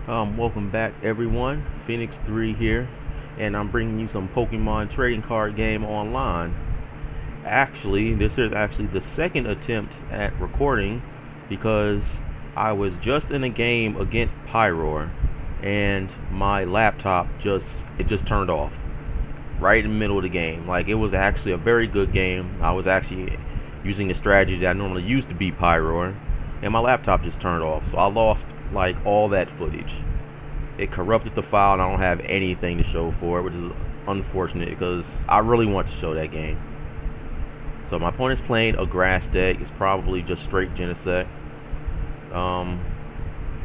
Welcome back everyone, Phoenix 3 here, and I'm bringing you some Pokemon trading card game online. Actually, this is actually the second attempt at recording because I was just in a game against Pyroar and my laptop just turned off right in the middle of the game. Like, it was actually a very good game. I was actually using the strategy that I normally use to beat Pyroar, and my laptop just turned off, so I lost like all that footage. It corrupted the file and I don't have anything to show for it, which is unfortunate because I really want to show that game. So my opponent's playing a grass deck. It's probably just straight Genesect.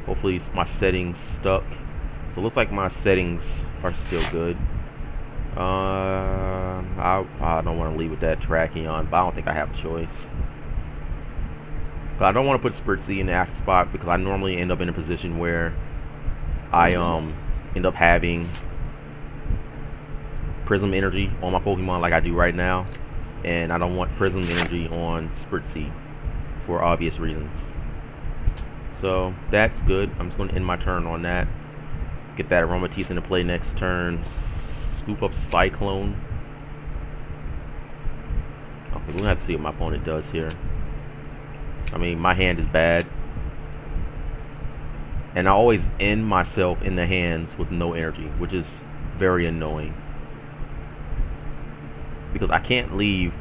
Hopefully my settings stuck. So it looks like my settings are still good. I don't want to leave with that Tracheon, but I don't think I have a choice. But I don't want to put Spritzee in the after spot because I normally end up in a position where I end up having Prism Energy on my Pokemon like I do right now, and I don't want Prism Energy on Spritzee for obvious reasons. So that's good. I'm just going to end my turn on that. Get that Aromatisse into play next turn. Scoop up Cyclone. Okay, we're going to have to see what my opponent does here. I mean, my hand is bad. And I always end myself in the hands with no energy, which is very annoying. Because I can't leave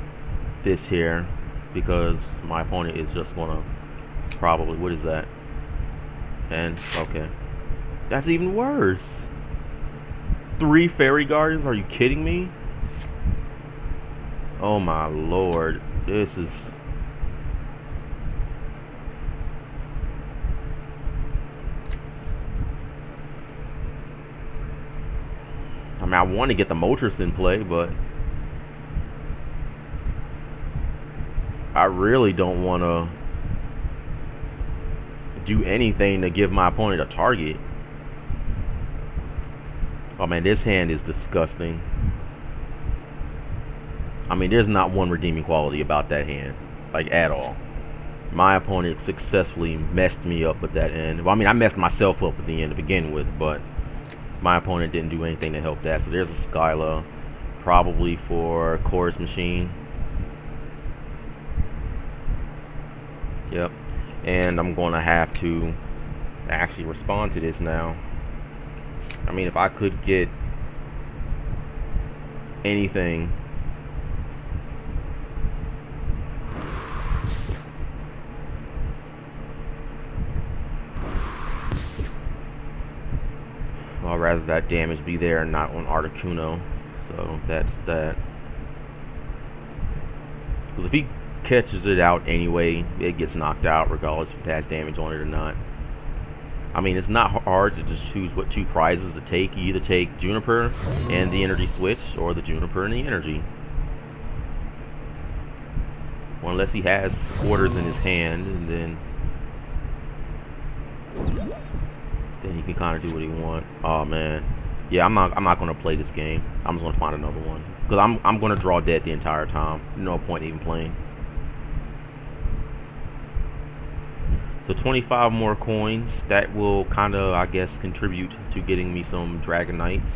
this here because my opponent is just going to probably... What is that? And, okay. That's even worse. 3 Fairy Guardians? Are you kidding me? Oh my lord. This is... I mean, I want to get the Moltres in play, but I really don't want to do anything to give my opponent a target. Oh man, this hand is disgusting. I mean, there's not one redeeming quality about that hand, like, at all. My opponent successfully messed me up with that end. Well, I mean, I messed myself up with the end to begin with, but my opponent didn't do anything to help that. So there's a Skyla, probably for Chorus Machine. Yep. And I'm going to have to actually respond to this now. I mean, if I could get anything. I'd rather that damage be there and not on Articuno. So that's that. Because if he catches it out anyway, it gets knocked out regardless if it has damage on it or not. I mean, it's not hard to just choose what 2 prizes to take. You either take Juniper and the energy switch, or the Juniper and the energy. Well, unless he has quarters in his hand, and then he can kind of do what he wants. Oh man, yeah, I'm not gonna play this game. I'm just gonna find another one because I'm gonna draw dead the entire time. No point even playing. So 25 more coins. That will kind of, I guess, contribute to getting me some Dragonites.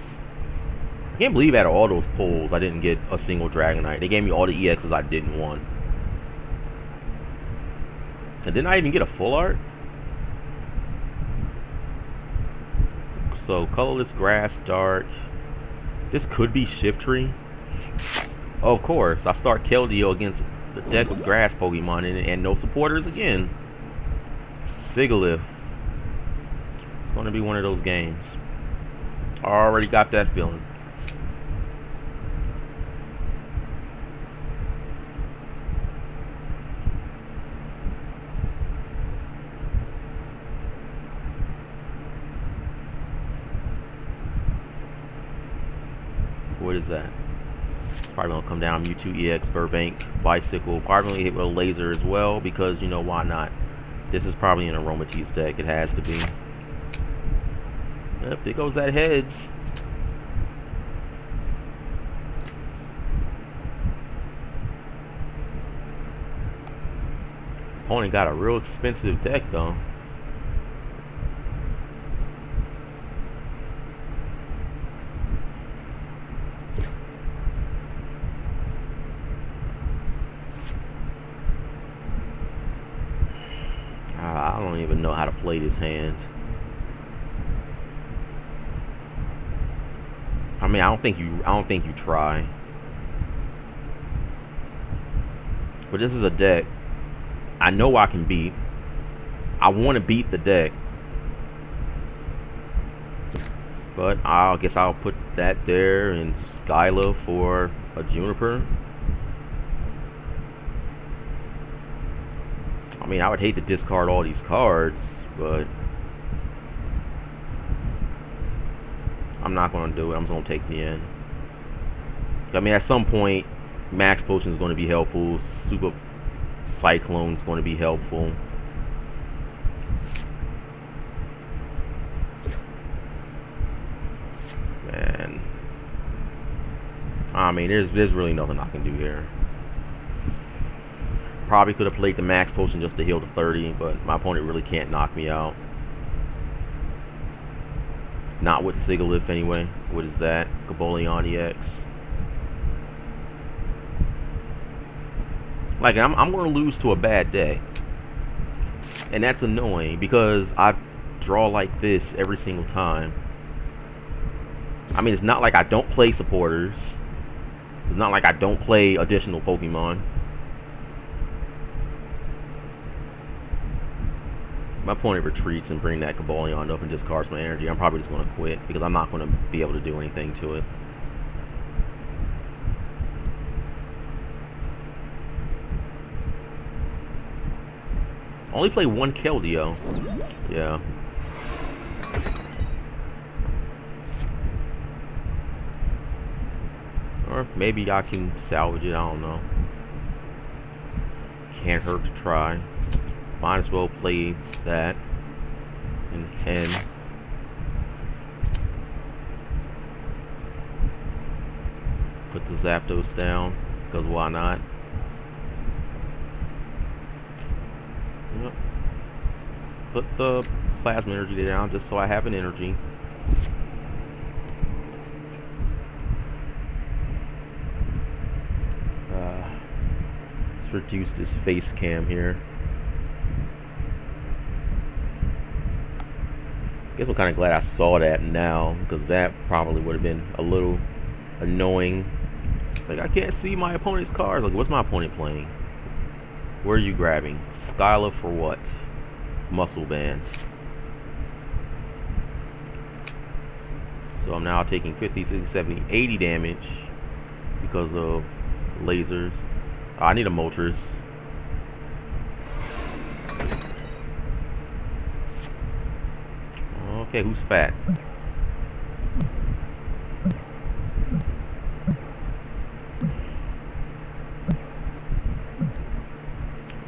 I can't believe out of all those pulls I didn't get a single Dragonite. They gave me all the EXs I didn't want. And didn't I even get a full art? So colorless grass, dark. This could be Shiftry. Oh, of course, I start Keldeo against the deck with grass Pokemon in it and no supporters again. Sigilyph. It's going to be one of those games. I already got that feeling. What is that? Probably gonna come down Mewtwo EX, Burbank, Bicycle. Probably gonna hit with a laser as well because, you know, why not? This is probably an Aromatisse deck. It has to be. Yep, there goes that heads. Opponent got a real expensive deck though. I don't even know how to play this hand. I mean, I don't think you try. But this is a deck I know I can beat. I want to beat the deck. But I guess I'll put that there and Skyla for a Juniper. I mean, I would hate to discard all these cards, but I'm not going to do it. I'm just going to take the end. I mean, at some point, Max Potion is going to be helpful. Super Cyclone is going to be helpful. Man, I mean, there's really nothing I can do here. Probably could have played the Max Potion just to heal to 30, but my opponent really can't knock me out. Not with Sigalith anyway. What is that? Gaboleon EX. Like, I'm going to lose to a bad deck. And that's annoying because I draw like this every single time. I mean, it's not like I don't play supporters. It's not like I don't play additional Pokemon. My opponent retreats and bring that Gaboleon up and discards my energy. I'm probably just going to quit because I'm not going to be able to do anything to it. Only play one Keldeo. Yeah. Or maybe I can salvage it. I don't know. Can't hurt to try. Might as well play that. And put the Zapdos down. Because why not? Yep. Put the Plasma Energy down just so I have an energy. Let's reduce this face cam here. I guess I'm kind of glad I saw that now, because that probably would have been a little annoying. It's like, I can't see my opponent's cards. Like, what's my opponent playing? Where are you grabbing? Skyla for what? Muscle Band. So I'm now taking 50, 60, 70, 80 damage because of lasers. Oh, I need a Moltres. Okay, who's fat?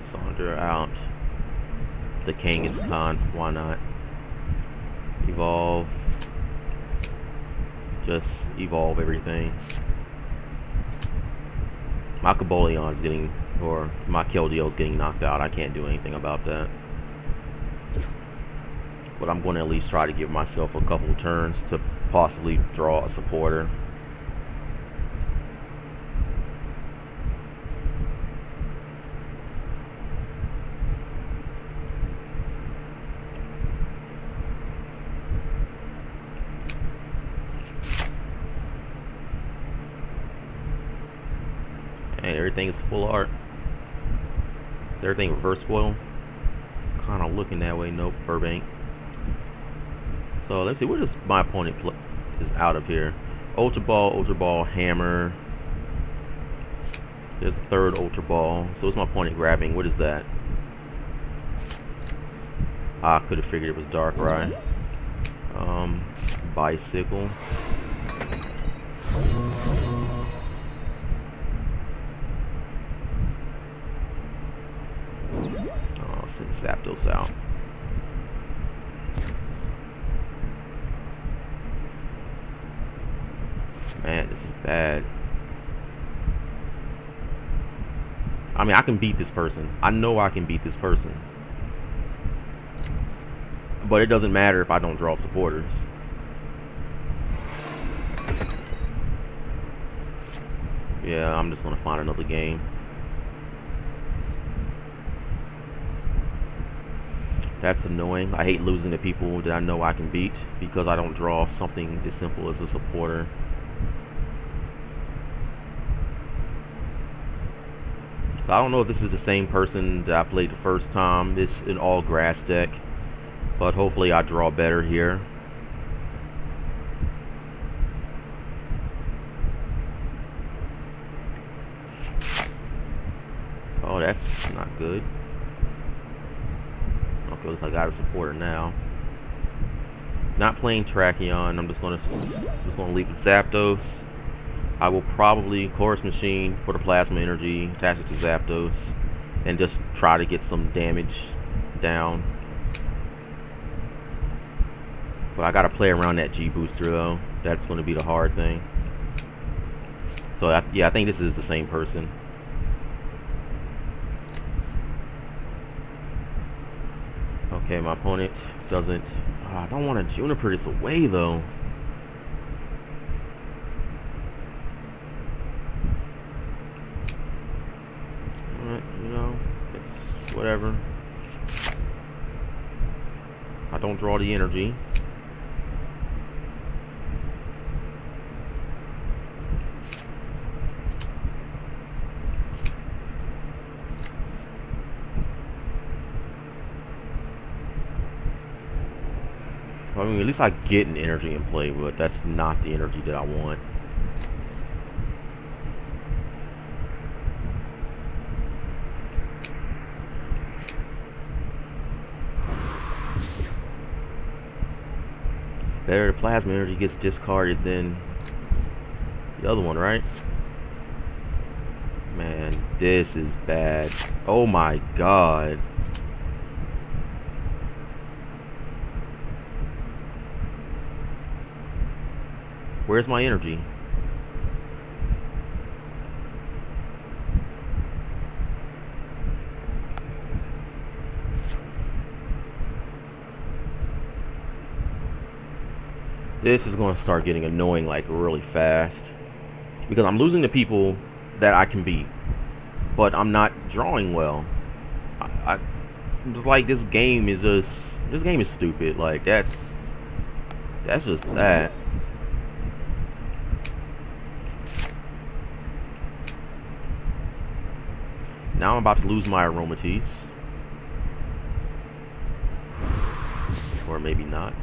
Saunter out. The Kangaskhan, why not? Evolve. Just evolve everything. My Gaboleon's getting, or my Keldeo's getting knocked out. I can't do anything about that. But I'm going to at least try to give myself a couple turns to possibly draw a supporter. And everything is full art. Is everything reverse foil? It's kind of looking that way. Nope, Furbank. So let's see, what is my opponent is out of here? Ultra Ball, Hammer. There's a third Ultra Ball. So what's my opponent grabbing? What is that? I could have figured it was Darkrai. Bicycle. Oh, send Zapdos out. Man, this is bad. I mean, I can beat this person. I know I can beat this person. But it doesn't matter if I don't draw supporters. Yeah, I'm just gonna find another game. That's annoying. I hate losing to people that I know I can beat because I don't draw something as simple as a supporter. So I don't know if this is the same person that I played the first time. It's an all grass deck, but hopefully I draw better here. Oh, that's not good. Okay, looks like I got a supporter now. Not playing Tracheon. I'm just gonna leave with Zapdos. I will probably Chorus Machine for the Plasma Energy, attach it to Zapdos, and just try to get some damage down. But I gotta play around that G booster though. That's gonna be the hard thing. So yeah, I think this is the same person. Okay, my opponent doesn't. I don't want to Juniper this away though. Alright, you know, it's whatever. I don't draw the energy. I mean, at least I get an energy in play, but that's not the energy that I want. Better the plasma energy gets discarded than the other one, right? Man, this is bad. Oh my god. Where's my energy? This is going to start getting annoying like really fast. Because I'm losing to people that I can beat. But I'm not drawing well. I like this game is stupid. Like that's just that. Now I'm about to lose my Aromatisse. Or maybe not.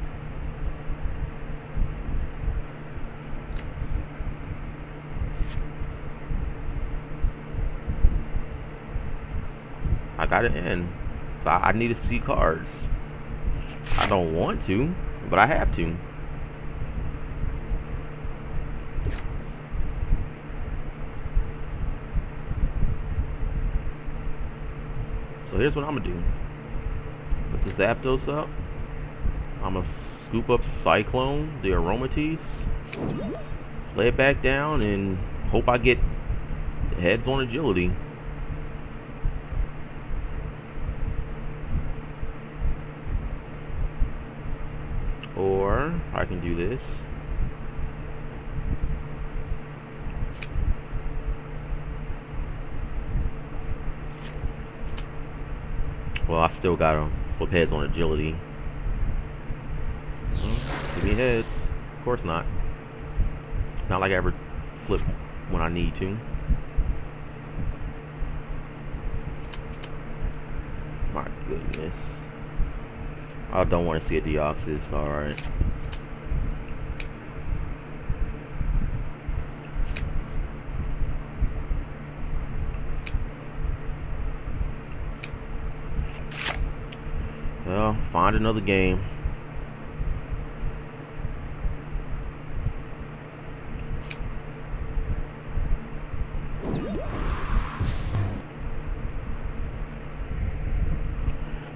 I got it in. So I need to see cards. I don't want to, but I have to. So here's what I'm gonna do. Put the Zapdos up. I'm gonna scoop up Cyclone, the Aromatisse, lay it back down, and hope I get heads on agility. Or I can do this. Well, I still gotta flip heads on agility. Give me heads. Of course not. Not like I ever flip when I need to. My goodness. I don't want to see a Deoxys. Alright. Well, find another game.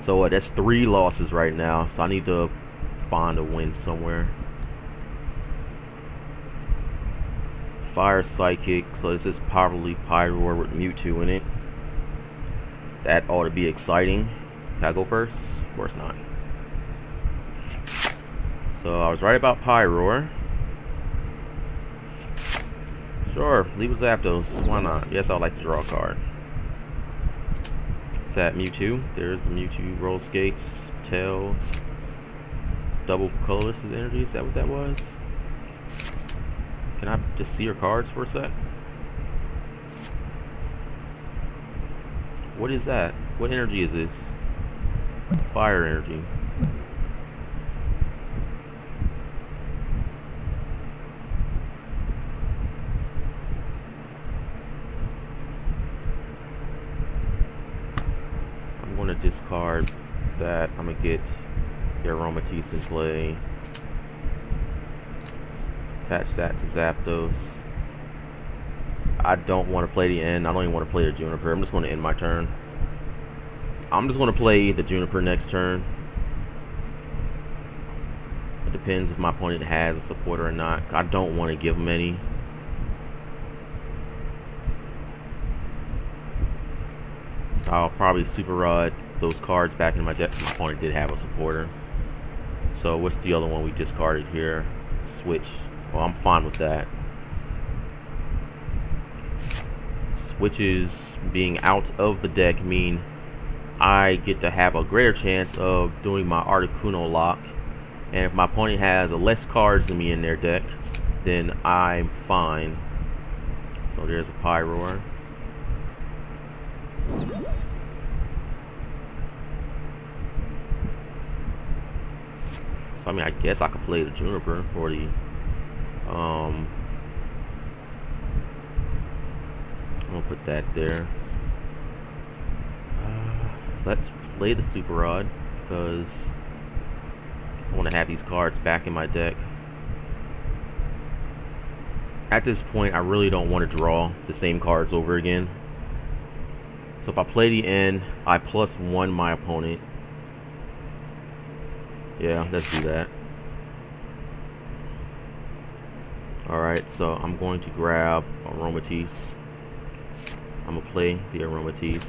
So that's 3 losses right now. So I need to find a win somewhere. Fire Psychic. So this is probably Pyroar with Mewtwo in it. That ought to be exciting. Can I go first? Of course not. So I was right about Pyroar. Sure, leave with Zapdos. Why not? Yes, I would like to draw a card. that Mewtwo. There's the Mewtwo roll skates, tails, double colorless energy. Is that what that was? Can I just see your cards for a sec? What is that? What energy is this? Fire energy. I'm going to discard that. I'm going to get the Aromatisse in play. Attach that to Zapdos. I don't want to play the end. I don't even want to play the Juniper. I'm just going to end my turn. I'm just going to play the Juniper next turn. It depends if my opponent has a supporter or not. I don't want to give him any. I'll probably Super Rod those cards back in my deck. My opponent did have a supporter. So what's the other one we discarded here? Switch. Well, I'm fine with that. Switches being out of the deck mean I get to have a greater chance of doing my Articuno lock. And if my opponent has less cards than me in their deck, then I'm fine. So there's a Pyroar. So I mean, I guess I could play the Juniper or the I'm gonna put that there. Let's play the Super Rod because I want to have these cards back in my deck. At this point, I really don't want to draw the same cards over again. So if I play the end, I +1 my opponent. Yeah, let's do that. Alright, so I'm going to grab Aromatisse. I'm going to play the Aromatisse.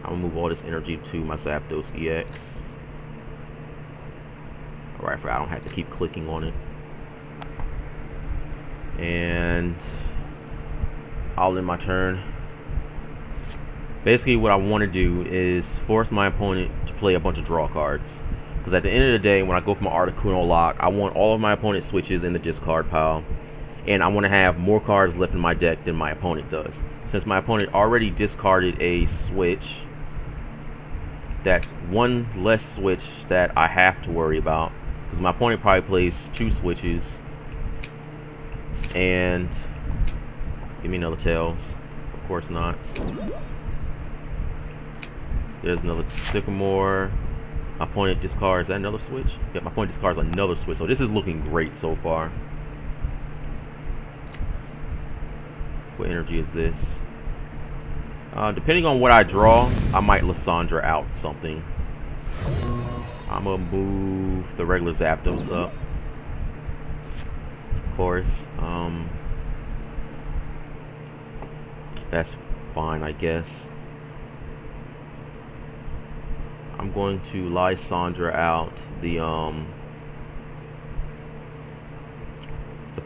I'm going to move all this energy to my Zapdos EX. Alright, I don't have to keep clicking on it. And I'll end my turn. Basically, what I want to do is force my opponent to play a bunch of draw cards. Because at the end of the day, when I go for my Articuno lock, I want all of my opponent's switches in the discard pile. And I want to have more cards left in my deck than my opponent does. Since my opponent already discarded a switch, that's one less switch that I have to worry about. Because my opponent probably plays 2 switches. And give me another Tails. Of course not. There's another Sycamore. My opponent discards another switch. Yeah, my opponent discards another switch. So this is looking great so far. What energy is this? Depending on what I draw, I might Lysandra out something. I'm gonna move the regular Zapdos up. Of course. That's fine, I guess. I'm going to Lysandra out the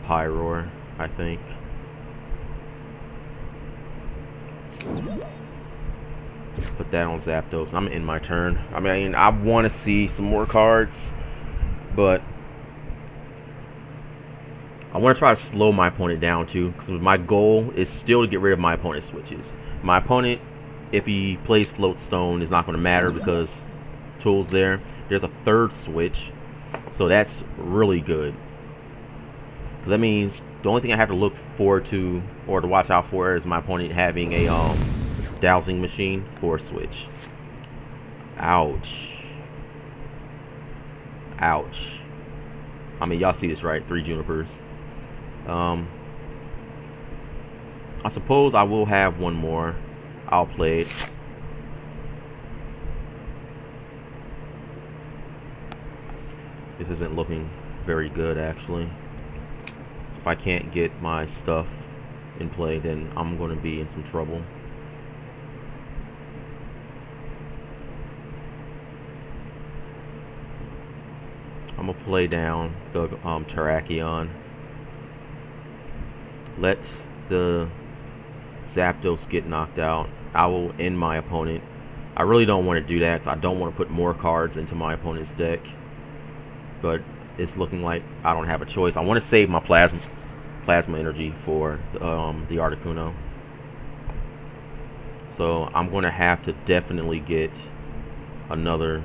Pyroar, I think. Put that on Zapdos. I'm in my turn. I mean, I want to see some more cards, but I want to try to slow my opponent down too, because my goal is still to get rid of my opponent's switches. My opponent, if he plays Float Stone, is not going to matter because tools there. There's a 3rd switch, so that's really good. Because that means the only thing I have to look forward to or to watch out for is my opponent having a dowsing machine for a switch. Ouch. Ouch. I mean, y'all see this, right? 3 Junipers. I suppose I will have one more. I'll play it. This isn't looking very good, actually. If I can't get my stuff in play, then I'm going to be in some trouble. I'm going to play down the Terrakion. Let the Zapdos get knocked out. I will end my opponent. I really don't want to do that because I don't want to put more cards into my opponent's deck. But it's looking like I don't have a choice. I want to save my plasma energy for the Articuno. So I'm going to have to definitely get another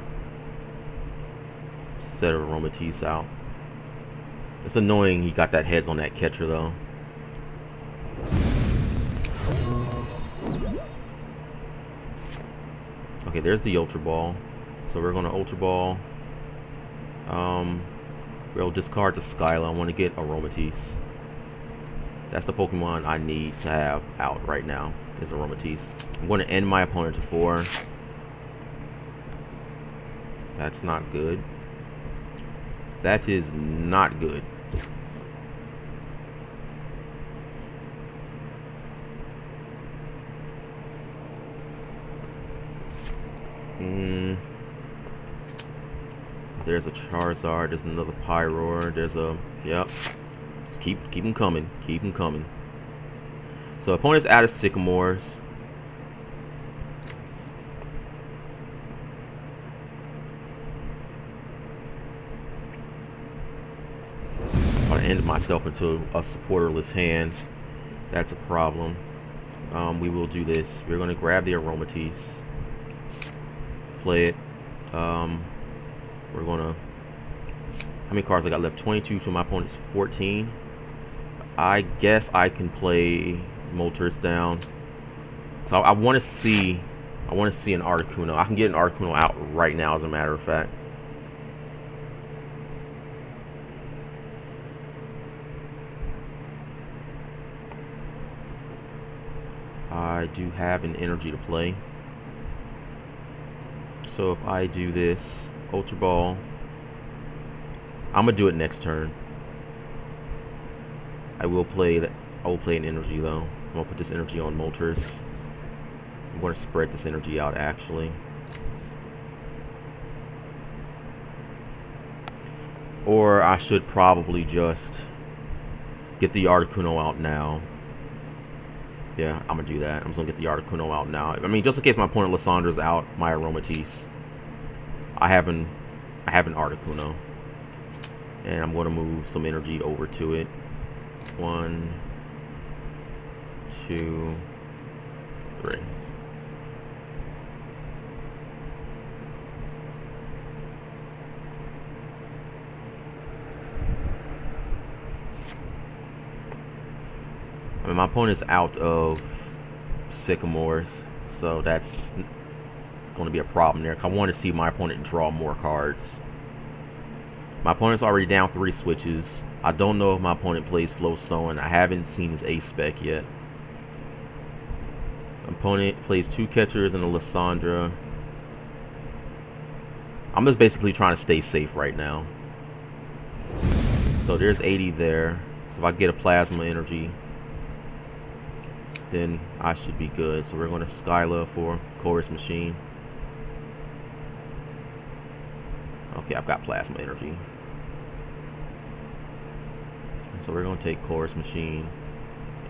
set of Aromatisse out. It's annoying he got that heads on that catcher though. Okay, there's the Ultra Ball. So we're going to Ultra Ball. We'll discard the Skyla. I want to get Aromatisse. That's the Pokemon I need to have out right now, is Aromatisse. I'm going to end my opponent to 4. That's not good. That is not good. There's a Charizard. There's another Pyroar. There's a... Yep. Just keep them coming. Keep them coming. So opponent's out of Sycamores. I ended myself into a supporterless hand. That's a problem. We will do this. We're going to grab the Aromatisse. Play it. We're gonna... How many cards I got left? 22 to my opponent's 14. I guess I can play Moltres down. So I want to see... an Articuno. I can get an Articuno out right now, as a matter of fact. I do have an energy to play. So if I do this, Ultra Ball, I'm gonna do it next turn. I will play an energy though. I'm gonna put this energy on Moltres. I'm gonna spread this energy out actually. Or I should probably just get the Articuno out now. Yeah, I'm gonna do that. I'm just gonna get the Articuno out now. I mean, just in case my opponent Lissandra's out, my Aromatisse. I have an Articuno. And I'm gonna move some energy over to it. 1, 2, 3. I mean, my opponent's out of Sycamores, so that's going to be a problem there. I want to see my opponent draw more cards. My opponent's already down 3 switches. I don't know if my opponent plays Flowstone. I haven't seen his ace spec yet. My opponent plays 2 catchers and a Lissandra. I'm just basically trying to stay safe right now. So there's 80 there. So if I get a Plasma Energy, then I should be good. So we're going to Skyla for Chorus Machine. Okay, I've got Plasma Energy. So we're going to take Chorus Machine,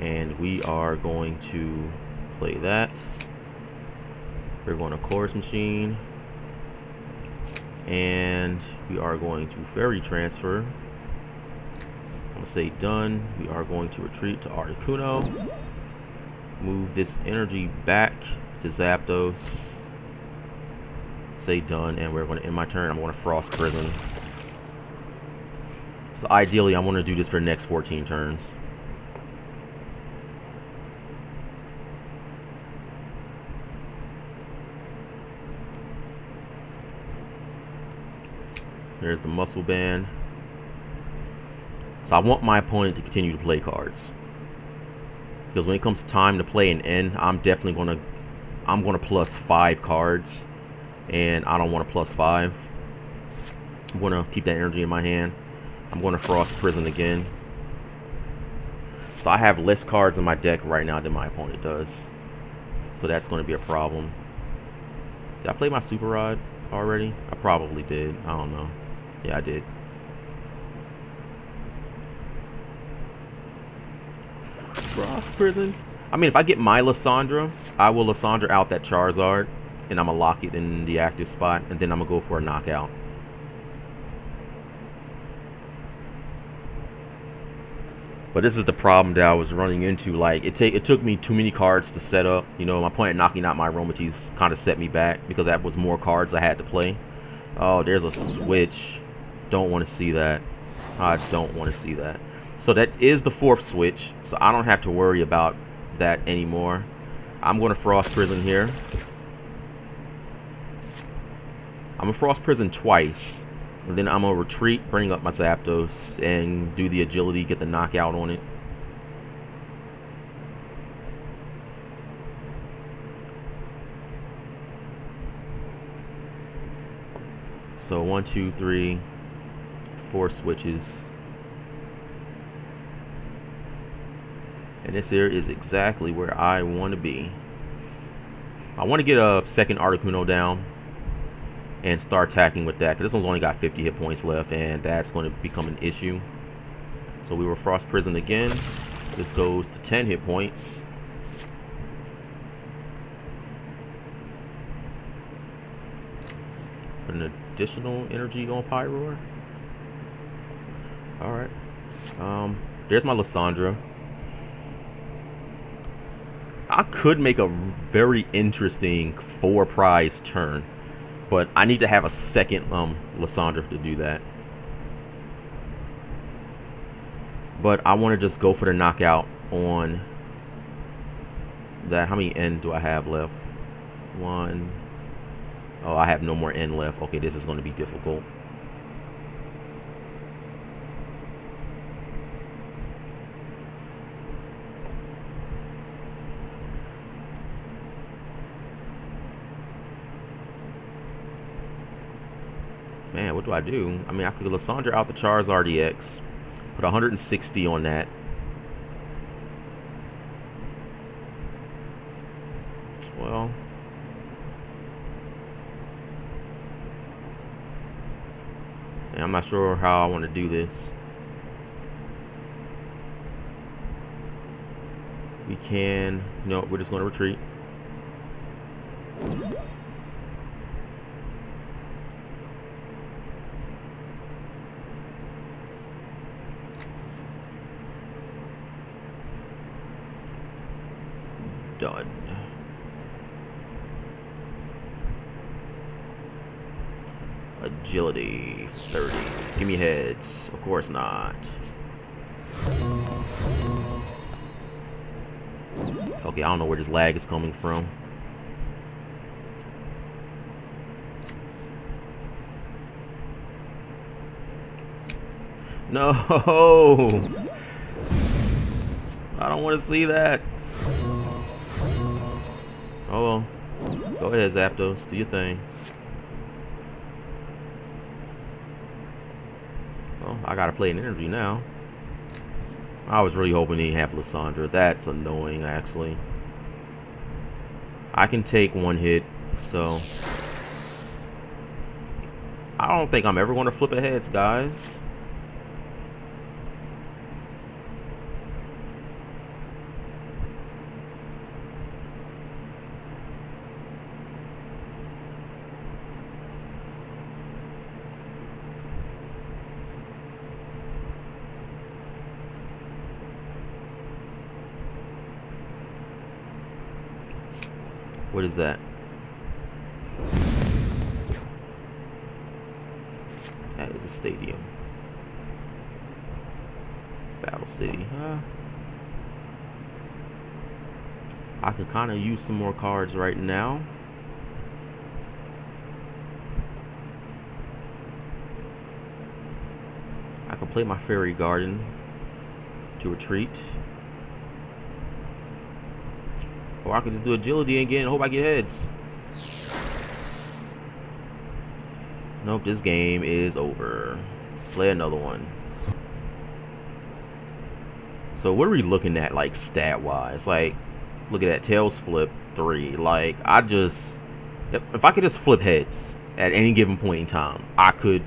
and we are going to play that. We're going to Chorus Machine, and we are going to Fairy Transfer. I'm going to say done. We are going to retreat to Articuno. Move this energy back to Zapdos. Say done, and we're going to end my turn. I'm going to Frost Prison. So ideally, I want to do this for the next 14 turns. There's the Muscle Band. So I want my opponent to continue to play cards. Because when it comes time to play an end, I'm definitely going to plus 5 cards. And I don't want to plus 5. I'm going to keep that energy in my hand. I'm going to Frost Prison again. So I have less cards in my deck right now than my opponent does. So that's going to be a problem. Did I play my Super Rod already? I probably did. I don't know. Yeah, I did. Frost Prison. I mean, if I get my Lissandra, I will Lissandra out that Charizard. and I'm gonna lock it in the active spot, and then I'm gonna go for a knockout. But this is the problem that I was running into. Like, it took me too many cards to set up. You know, my point at knocking out my Aromatisse kind of set me back because that was more cards I had to play. Oh, there's a switch. Don't want to see that. I don't want to see that. So that is the 4th switch. So I don't have to worry about that anymore. I'm going to Frost Prison here. I'm going to Frost Prison twice. And then I'm going to retreat, bring up my Zapdos, and do the agility, get the knockout on it. So 1, 2, 3, 4 switches. And this here is exactly where I want to be. I want to get a second Articuno down and start attacking with that, because this one's only got 50 hit points left, and that's going to become an issue. So we were Frost Prison again. This goes to 10 hit points. Put an additional energy on Pyroar. Alright. There's my Lysandra. I could make a very interesting 4-prize turn, but I need to have a second Lysandra to do that. But I want to just go for the knockout on that. How many N do I have left? 1. Oh, I have no more N left. Okay, this is going to be difficult. Man, what do I do? I mean, I could Lysandra out the Charizard EX. Put 160 on that. Well, I'm not sure how I want to do this. We can... No, we're just going to retreat. Done. Agility 30. Give me heads. Of course not. Okay, I don't know where this lag is coming from. No! I don't want to see that. Oh well. Go ahead, Zapdos. Do your thing. Well, I gotta play an energy now. I was really hoping he didn't have Lysandra. That's annoying, actually. I can take 1 hit, so... I don't think I'm ever going to flip a heads, guys. What is that? That is a stadium. Battle City, huh? I could kind of use some more cards right now. I can play my Fairy Garden to retreat. Or I can just do agility again and hope I get heads. Nope, this game is over. Play another one. So what are we looking at, like, stat-wise? Like, look at that, Tails flip 3. Like, if I could just flip heads at any given point in time, I could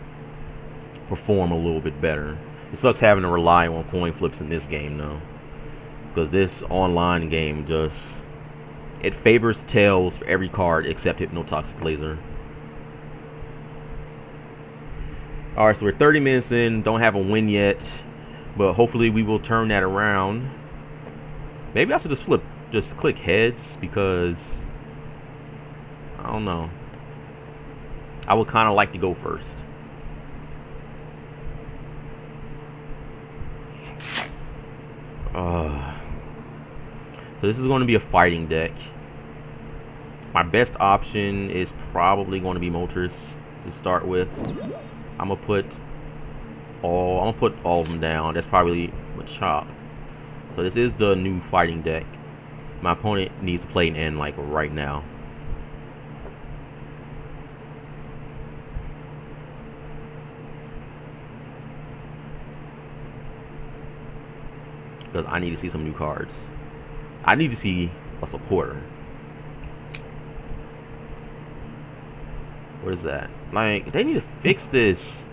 perform a little bit better. It sucks having to rely on coin flips in this game, though. Because this online game just... It favors tails for every card except Hypnotoxic Laser. Alright, so we're 30 minutes in. Don't have a win yet. But hopefully we will turn that around. Maybe I should just click heads, because I don't know. I would kind of like to go first. So this is going to be a fighting deck. My best option is probably going to be Moltres to start with. I'm gonna put all of them down. That's probably a chop. So this is the new fighting deck. My opponent needs to play an end like right now. Because I need to see some new cards. I need to see a supporter. What is that? Like, they need to fix this.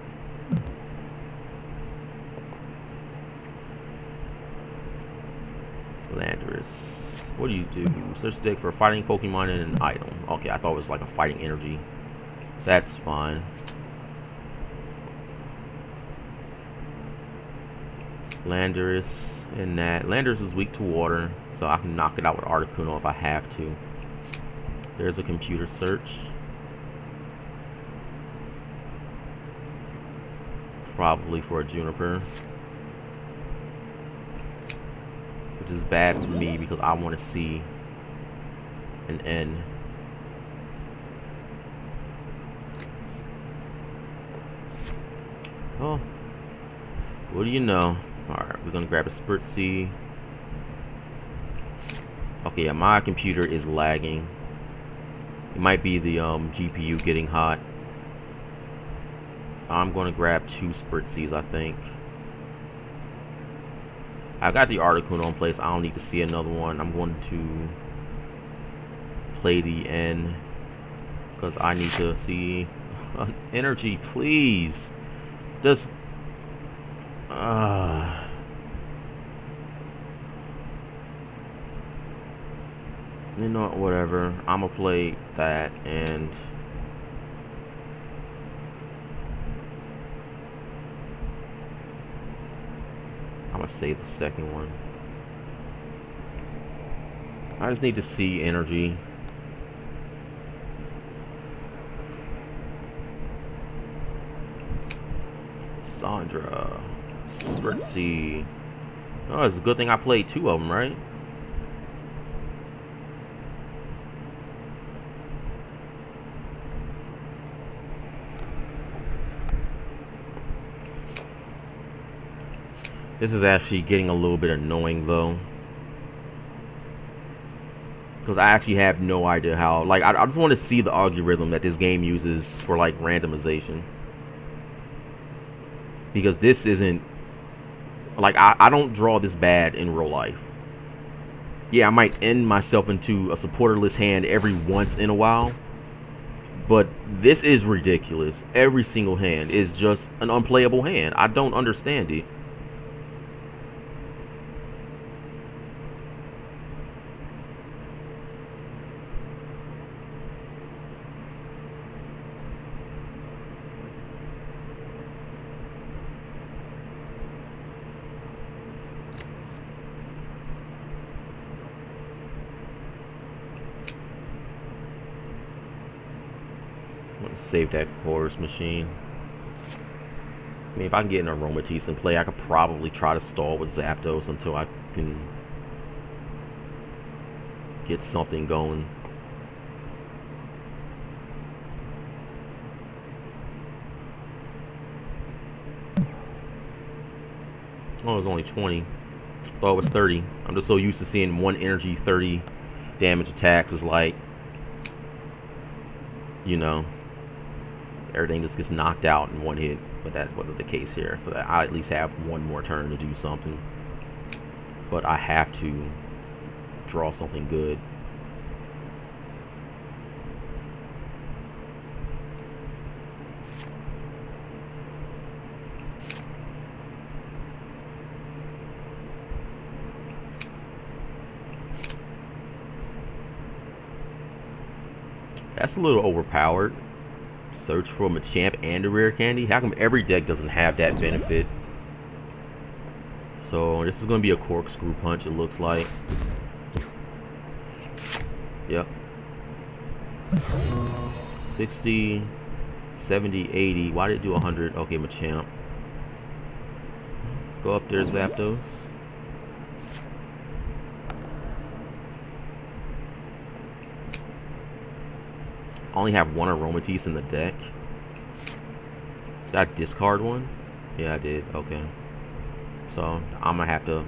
Landorus. What do you do? Search deck for a fighting Pokemon and an item. Okay, I thought it was like a fighting energy. That's fine. Landorus and that. Landorus is weak to water, so I can knock it out with Articuno if I have to. There's a computer search. Probably for a Juniper. Which is bad for me because I want to see an N. Oh, what do you know? Alright, we're gonna grab a Spritzee. Okay, yeah, my computer is lagging. It might be the GPU getting hot. I'm gonna grab 2 Spritzees, I think. I got the Articuno in place. I don't need to see another one. I'm going to play the N because I need to see energy, please. Just you know, whatever. I'm gonna play that, and I'm gonna save the second one. I just need to see energy. Sandra, Spritzee. Oh, it's a good thing I played 2 of them, right? This is actually getting a little bit annoying though, because I actually have no idea how. Like, I just want to see the algorithm that this game uses for like randomization, because this isn't like I don't draw this bad in real life. Yeah, I might end myself into a supporterless hand every once in a while, but this is ridiculous. Every single hand is just an unplayable hand. I don't understand it. Save that chorus machine. I mean, if I can get an Aromatisse in play, I could probably try to stall with Zapdos until I can get something going. Oh, it was only 20. Thought it was 30. I'm just so used to seeing 1 energy 30 damage attacks. Is like, you know, everything just gets knocked out in 1 hit, but that wasn't the case here. So that I at least have 1 more turn to do something. But I have to draw something good. That's a little overpowered. Search for Manycam and a rare candy. How come every deck doesn't have that benefit? So this is going to be a corkscrew punch, it looks like. Yep. 60, 70, 80. Why did it do 100? Okay, Manycam. Go up there, Zapdos. I only have one Aromatisse in the deck. Did I discard one? Yeah, I did. Okay. So I'm gonna have to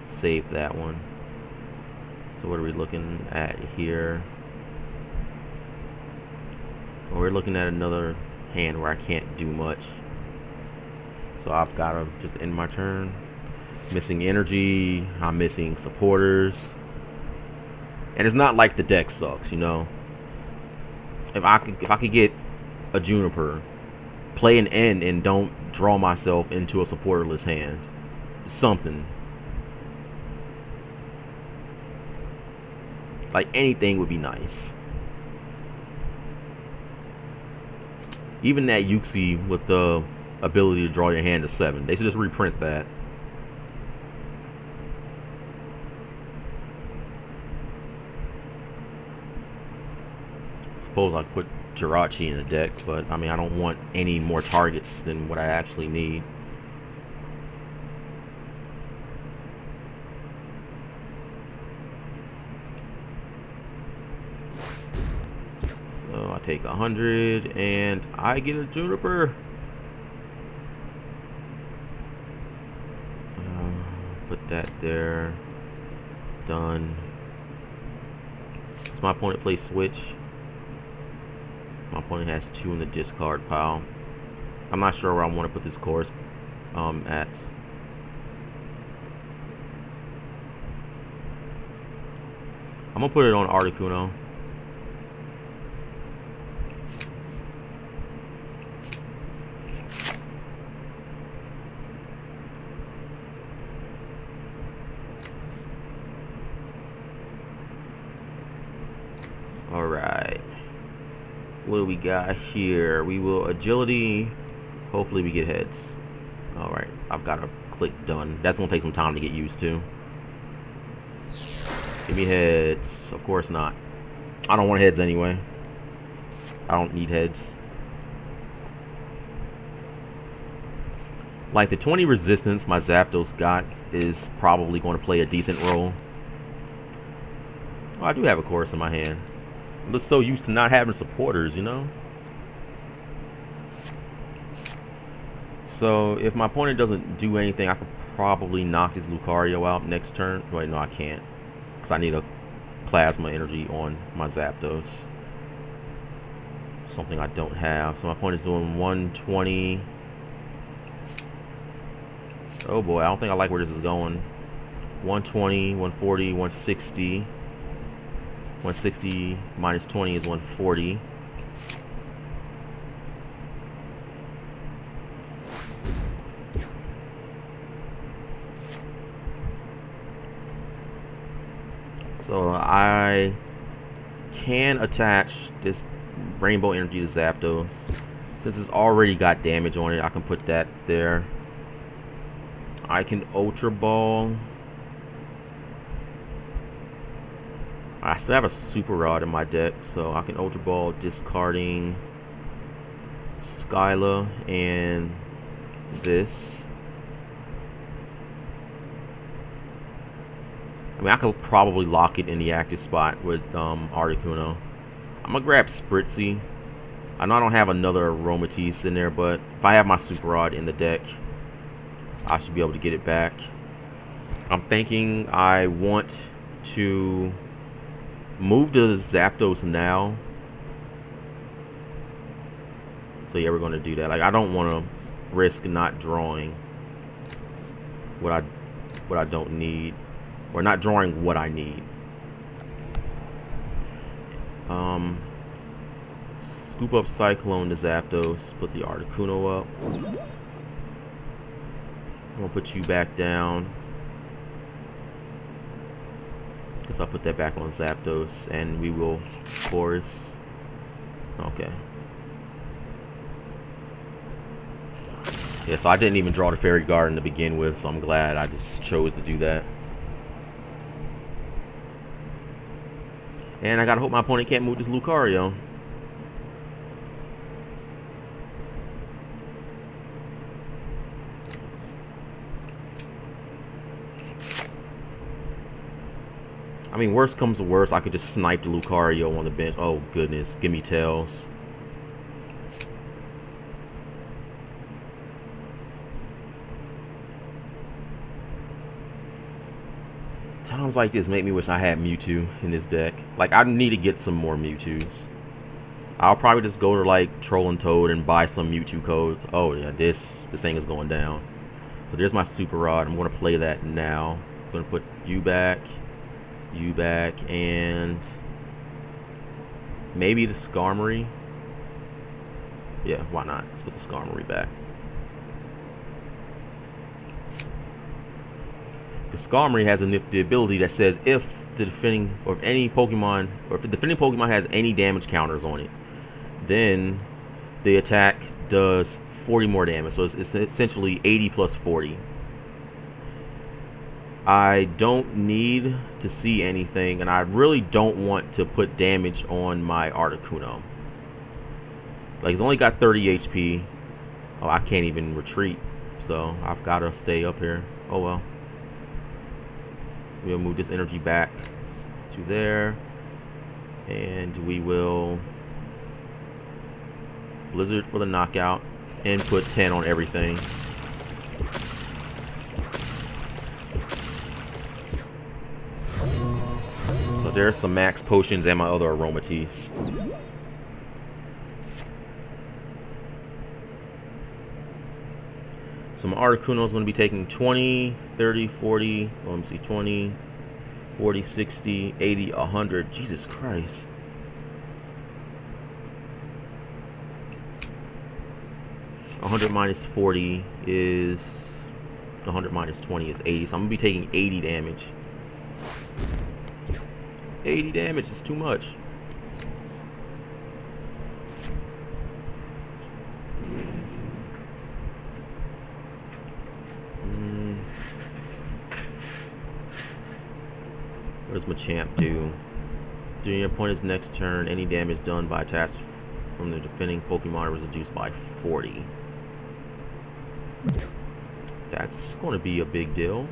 save that one. So what are we looking at here? Well, we're looking at another hand where I can't do much. So I've got to just end my turn. Missing energy. I'm missing supporters. And it's not like the deck sucks, you know. If I could get a Juniper, play an end and don't draw myself into a supporterless hand. Something. Like anything would be nice. Even that Yuxi with the ability to draw your hand to 7. They should just reprint that. Suppose I could put Jirachi in the deck, but I mean I don't want any more targets than what I actually need. So I take 100 and I get a Juniper. Put that there. Done. So my opponent plays switch. My opponent has 2 in the discard pile. I'm not sure where I want to put this course at. I'm gonna put it on Articuno. All right. What do we got here? We will agility. Hopefully we get heads. Alright, I've got to click done. That's going to take some time to get used to. Give me heads. Of course not. I don't want heads anyway. I don't need heads. Like the 20 resistance my Zapdos got is probably going to play a decent role. Oh, I do have a course in my hand. I'm just so used to not having supporters, you know? So, if my opponent doesn't do anything, I could probably knock his Lucario out next turn. Wait, no, I can't. Because I need a Plasma Energy on my Zapdos. Something I don't have. So, my opponent's doing 120. Oh boy, I don't think I like where this is going. 120, 140, 160. 160 minus 20 is 140. So I can attach this Rainbow Energy to Zapdos. Since it's already got damage on it, I can put that there. I can Ultra Ball. I still have a Super Rod in my deck, so I can Ultra Ball, discarding Skyla and this. I mean, I could probably lock it in the active spot with Articuno. I'm gonna grab Spritzy. I know I don't have another Aromatisse in there, but if I have my Super Rod in the deck, I should be able to get it back. I'm thinking I want to move to Zapdos now. So yeah, we're going to do that. Like, I don't want to risk not drawing what I don't need, or not drawing what I need. Scoop up Cyclone to Zapdos. Put the Articuno up. I'm gonna put you back down. Guess I'll put that back on Zapdos, and we will Chorus. Okay. Yeah, so I didn't even draw the Fairy Garden to begin with, so I'm glad I just chose to do that. And I gotta hope my opponent can't move this Lucario. I mean, worst comes to worst, I could just snipe the Lucario on the bench. Oh, goodness. Give me Tails. Times like this make me wish I had Mewtwo in this deck. Like, I need to get some more Mewtwo's. I'll probably just go to, like, Troll and Toad and buy some Mewtwo codes. Oh, yeah, this thing is going down. So there's my Super Rod. I'm going to play that now. I'm going to put you back, and maybe the Skarmory. Yeah, why not? Let's put the Skarmory back. The Skarmory has the ability that says if the defending, or if any Pokemon, or if the defending Pokemon has any damage counters on it, then the attack does 40 more damage. So it's essentially 80 plus 40. I don't need to see anything, and I really don't want to put damage on my Articuno. Like, it's only got 30 HP. Oh, I can't even retreat, so I've got to stay up here. Oh well. We'll move this energy back to there, and we will Blizzard for the knockout and put 10 on everything. So there's some max potions and my other Aromatisse. So my Articuno is going to be taking 20, 30, 40, well, let me see, 20, 40, 60, 80, 100. Jesus Christ. $100 minus 40 is 100 minus 20 is 80. So I'm going to be taking 80 damage. 80 damage is too much. What does Machamp do? During your opponent's next turn, any damage done by attacks from the defending Pokemon is reduced by 40. That's going to be a big deal.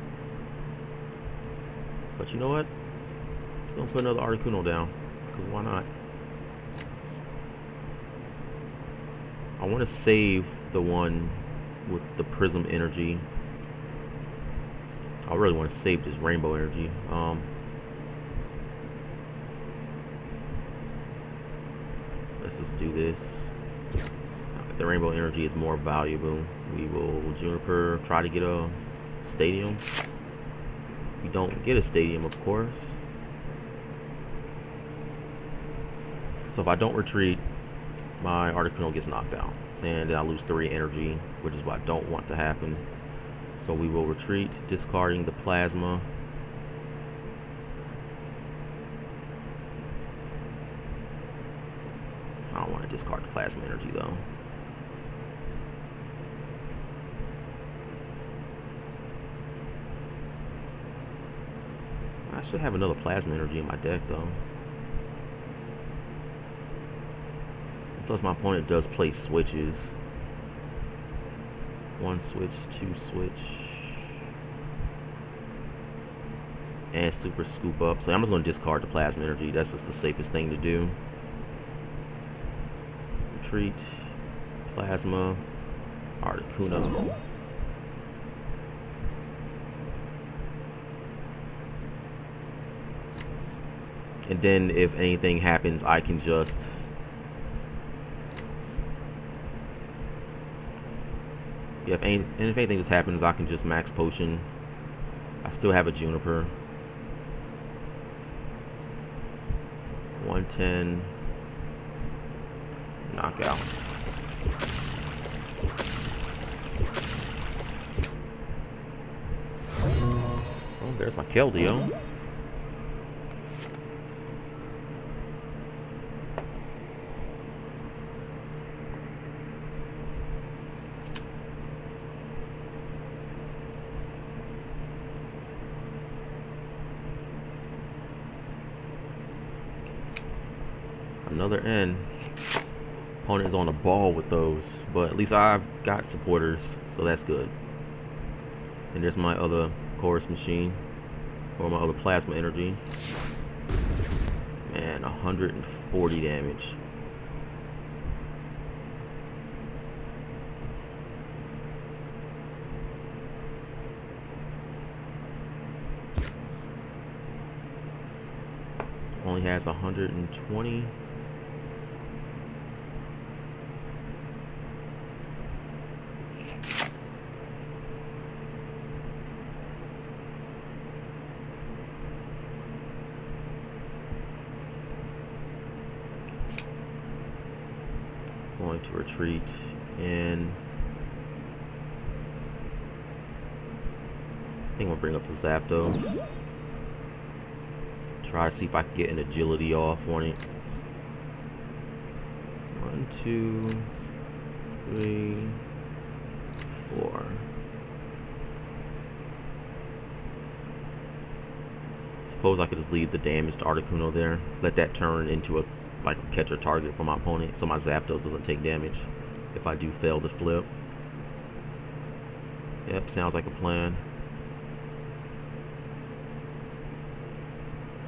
But you know what? I'm going to put another Articuno down. Because why not? I want to save the one with the Prism Energy. I really want to save this Rainbow Energy. Let's just do this. The Rainbow Energy is more valuable. We will Juniper, try to get a Stadium. We don't get a Stadium, of course. So if I don't retreat, my Articuno gets knocked out. And then I lose 3 energy, which is what I don't want to happen. So we will retreat, discarding the Plasma. I don't want to discard the Plasma Energy though. I should have another Plasma Energy in my deck though. Plus my opponent does play switches. 1 switch, 2 switch. And super scoop up. So I'm just going to discard the Plasma Energy. That's just the safest thing to do. Retreat. Plasma. Articuno. And then if anything happens, I can just if anything just happens, I can just max potion. I still have a Juniper. 110. Knockout. Oh, there's my Keldeo. other end. Opponent is on the ball with those, but at least I've got supporters, so that's good. And there's my other chorus machine, or my other plasma energy. Man, 140 damage. Only has 120. Going to retreat and I think we'll bring up the Zapdos. Try to see if I can get an agility off on it. 1, 2, 3, 4. Suppose I could just leave the damage to Articuno there. Let that turn into a catcher target for my opponent, so my Zapdos doesn't take damage if I do fail to flip. Yep, sounds like a plan.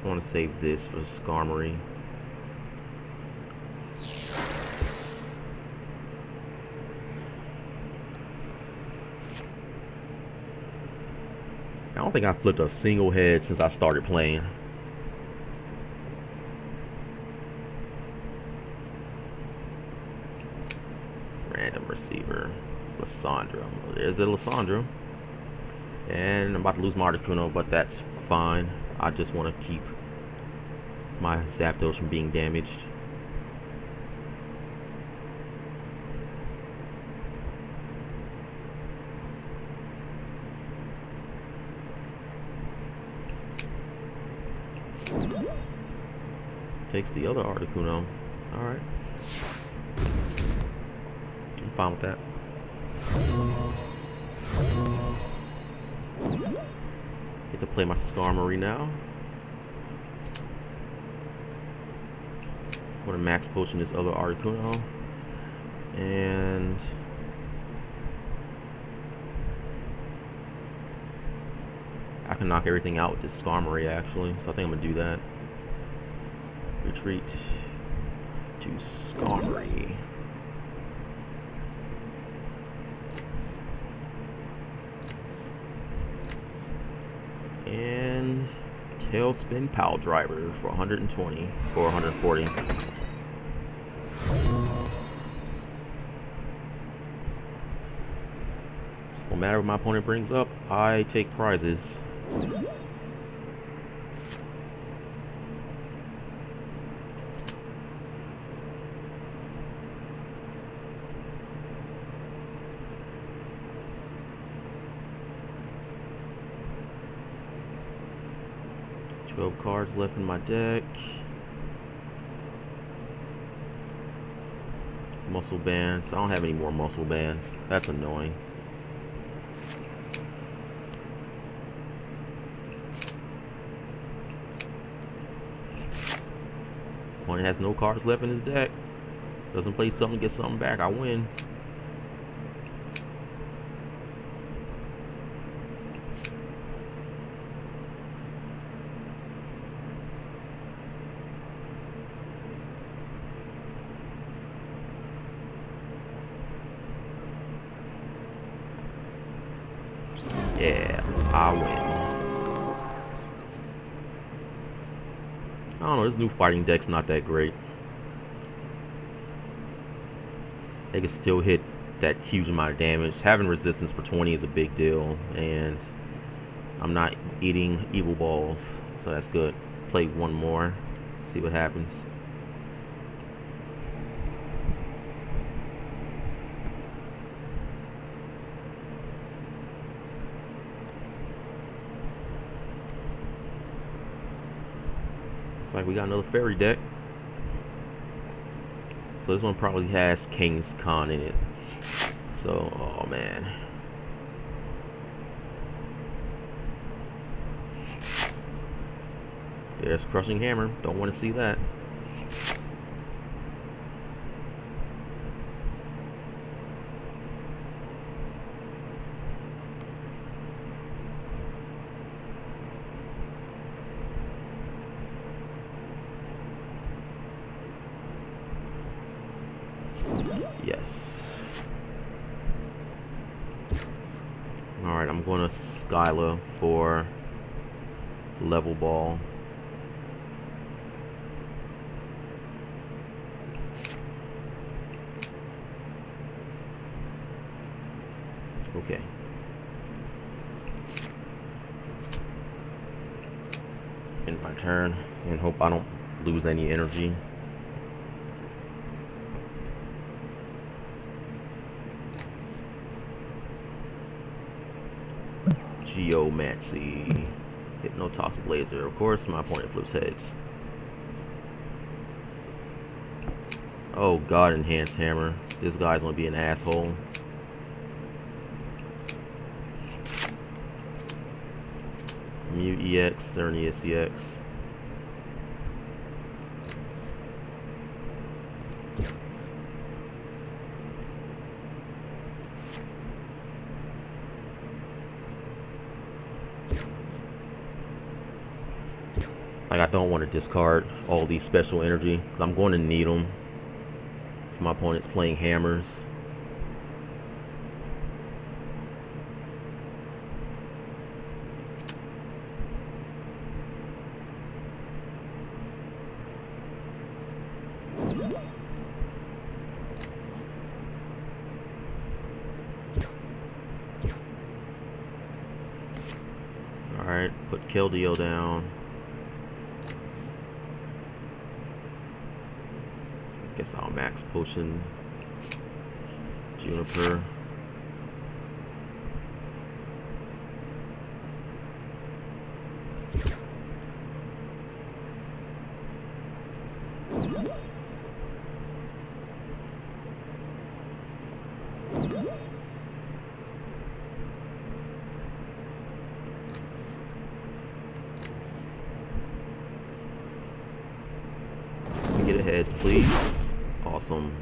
I want to save this for Skarmory. I don't think I flipped a single head since I started playing. Random receiver. Lysandra. There's the Lysandra. And I'm about to lose my Articuno, but that's fine. I just want to keep my Zapdos from being damaged. Takes the other Articuno. Alright. I'm fine with that. Get to play my Skarmory now. I'm gonna max potion this other Articuno. And I can knock everything out with this Skarmory actually, so I think I'm gonna do that. Retreat to Skarmory. And Tailspin Pile Driver for 120 or 140. So no matter what my opponent brings up, I take prizes. Cards left in my deck. Muscle bands. I don't have any more muscle bands. That's annoying. Opponent has no cards left in his deck. Doesn't play something, get something back. I win. Yeah, I win. I don't know, this new fighting deck's not that great. They can still hit that huge amount of damage. Having resistance for 20 is a big deal, and I'm not eating evil balls, so that's good. Play one more, see what happens. Like we got another fairy deck, so this one probably has King's Con in it. So, oh man, there's Crushing Hammer. Don't want to see that. Yes. Alright, I'm going to Skyla for level ball. Okay. End my turn and hope I don't lose any energy. Geomancy. Hypnotoxic laser. Of course, my opponent flips heads. Oh god, enhanced hammer. This guy's gonna be an asshole. Mute EX, Cernius EX. Like, I don't want to discard all these special energy because I'm going to need them if my opponent's playing hammers. Alright, put Keldeo down. Guess I'll max potion Juniper. Get a heads, please. Awesome.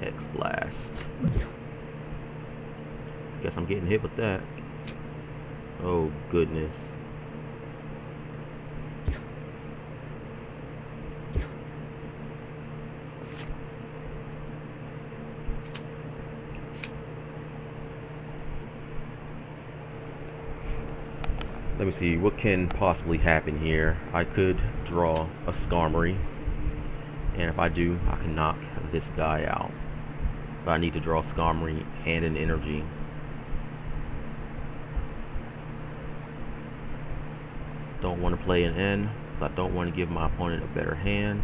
X blast. Guess I'm getting hit with that. Oh goodness. Let me see, what can possibly happen here? I could draw a Skarmory, and if I do, I can knock this guy out. But I need to draw Skarmory and an energy. Don't want to play an N, because I don't want to give my opponent a better hand.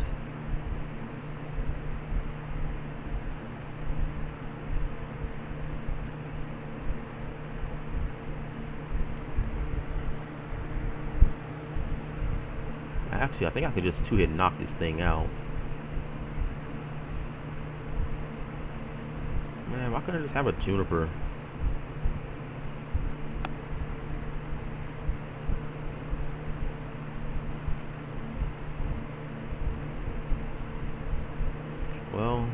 Actually, I think I could just two-hit knock this thing out. Man, why couldn't I just have a Juniper? Well,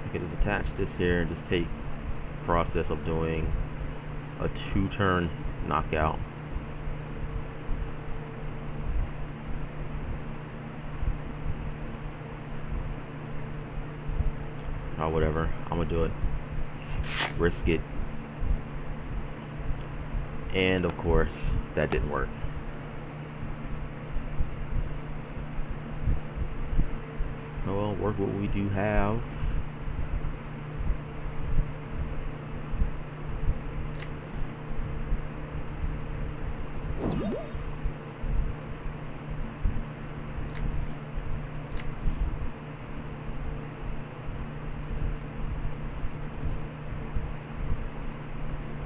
I could just attach this here and just take the process of doing a 2-turn knockout. Oh, whatever. I'm gonna do it. Risk it. And of course, that didn't work. Oh well, work what we do have.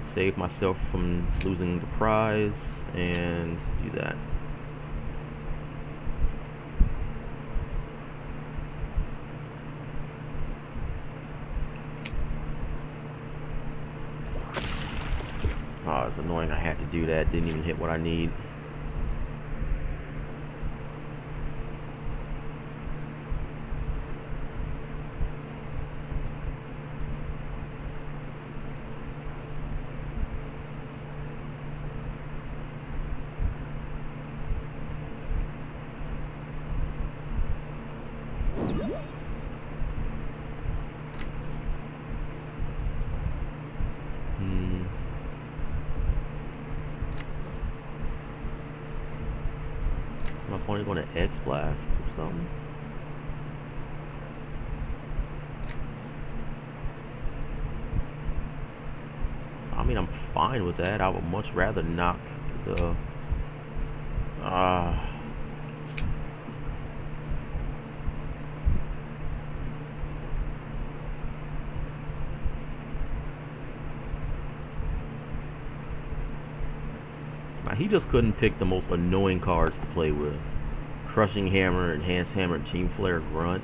Save myself from losing the prize and do that. it's annoying I had to do that. Didn't even hit what I need. Is my opponent going to X Blast or something? I mean, I'm fine with that. I would much rather knock the he just couldn't pick the most annoying cards to play with. Crushing Hammer, Enhanced Hammer, Team Flare, Grunt.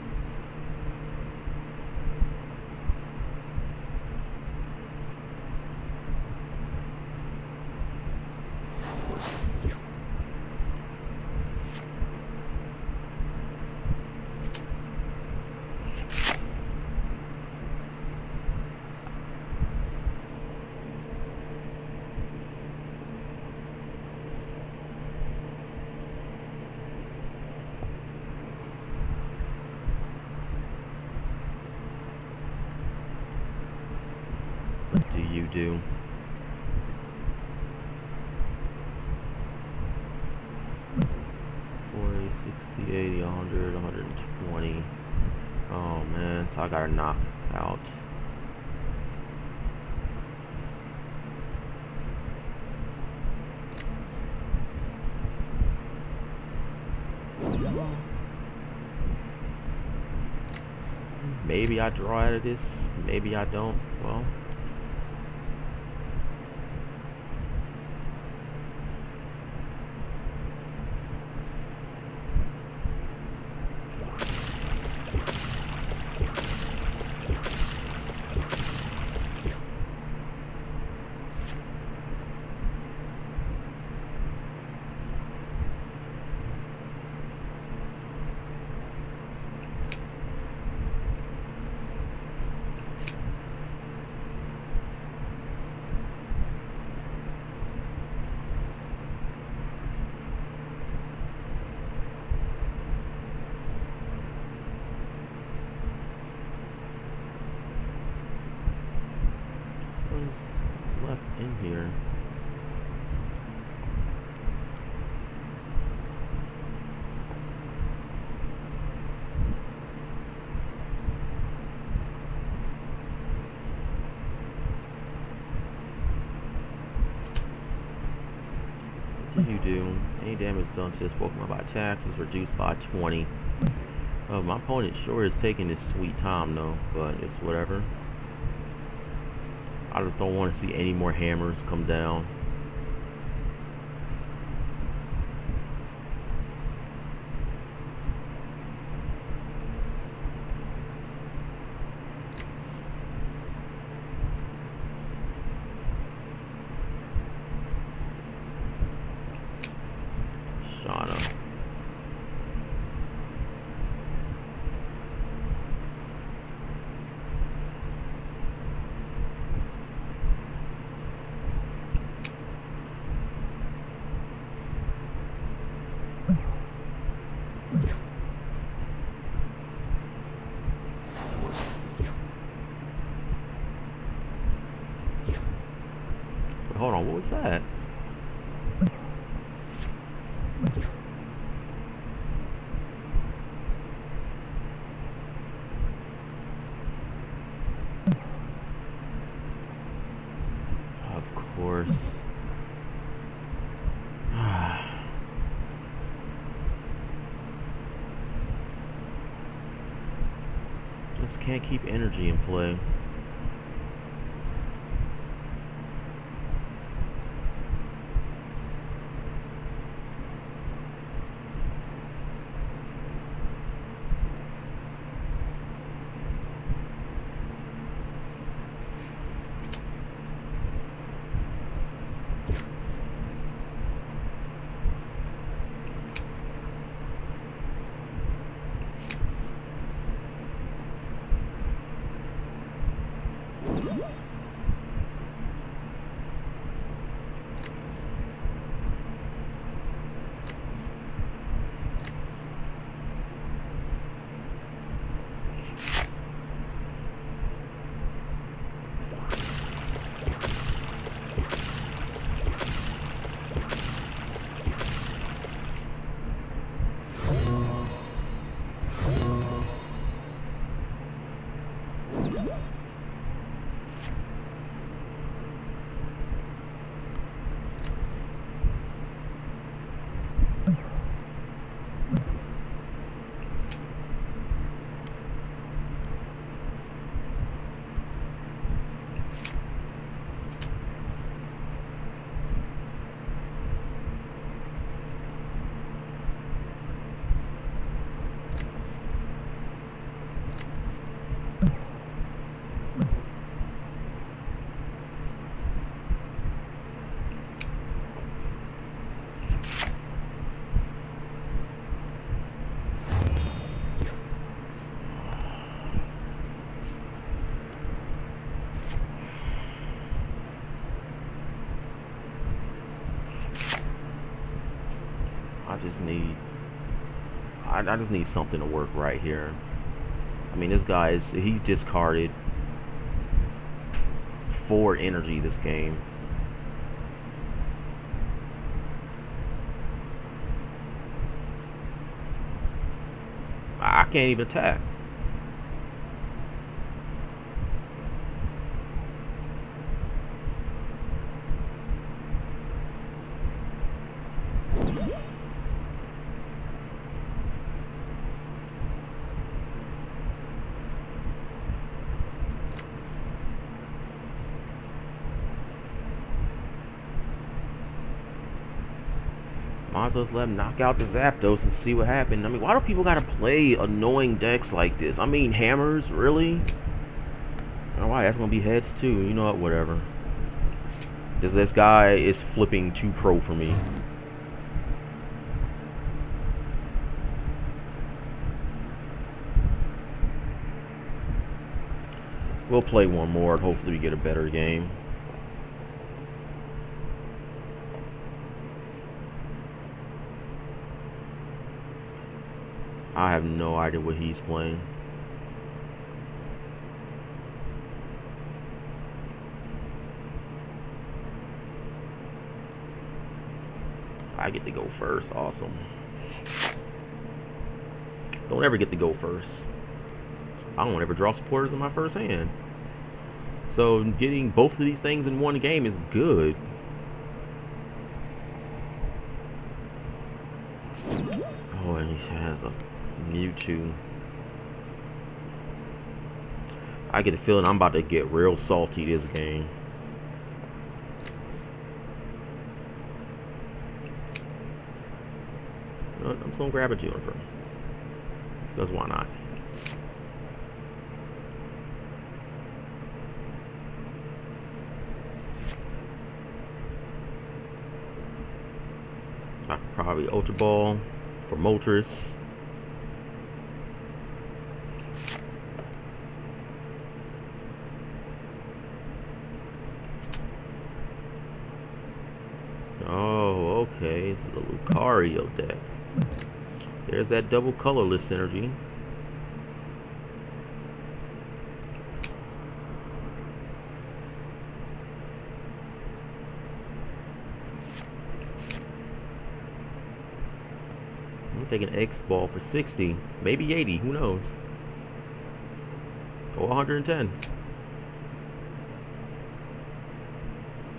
What do you do? $40, $60, $80, $100, $120. Oh man, so I gotta knock out. Maybe I draw out of this, maybe I don't. Well, what's left in here? What do you do? Any damage done to this Pokemon by attacks is reduced by 20. My opponent sure is taking his sweet time though, but it's whatever. I just don't want to see any more hammers come down. Shauna. But hold on, what was that? Of course. Just can't keep energy in play. I just need I just need something to work right here. I mean, this guy he's discarded 4 energy this game. I can't even attack. Might as well just let him knock out the Zapdos and see what happened. I mean, why do people gotta play annoying decks like this? I mean, hammers, really? Alright, that's gonna be heads too. You know what? Whatever. This guy is flipping too pro for me. We'll play one more and hopefully we get a better game. I have no idea what he's playing. I get to go first. Awesome. Don't ever get to go first. I don't ever draw supporters in my first hand. So getting both of these things in one game is good. Oh, and he has a Mewtwo. I get the feeling I'm about to get real salty this game. I'm just gonna grab a Juniper. Because why not? I could probably Ultra Ball for Moltres. Oh, okay. It's a Lucario deck. There's that double colorless energy. I'm taking X ball for 60, maybe 80, who knows? Or 110.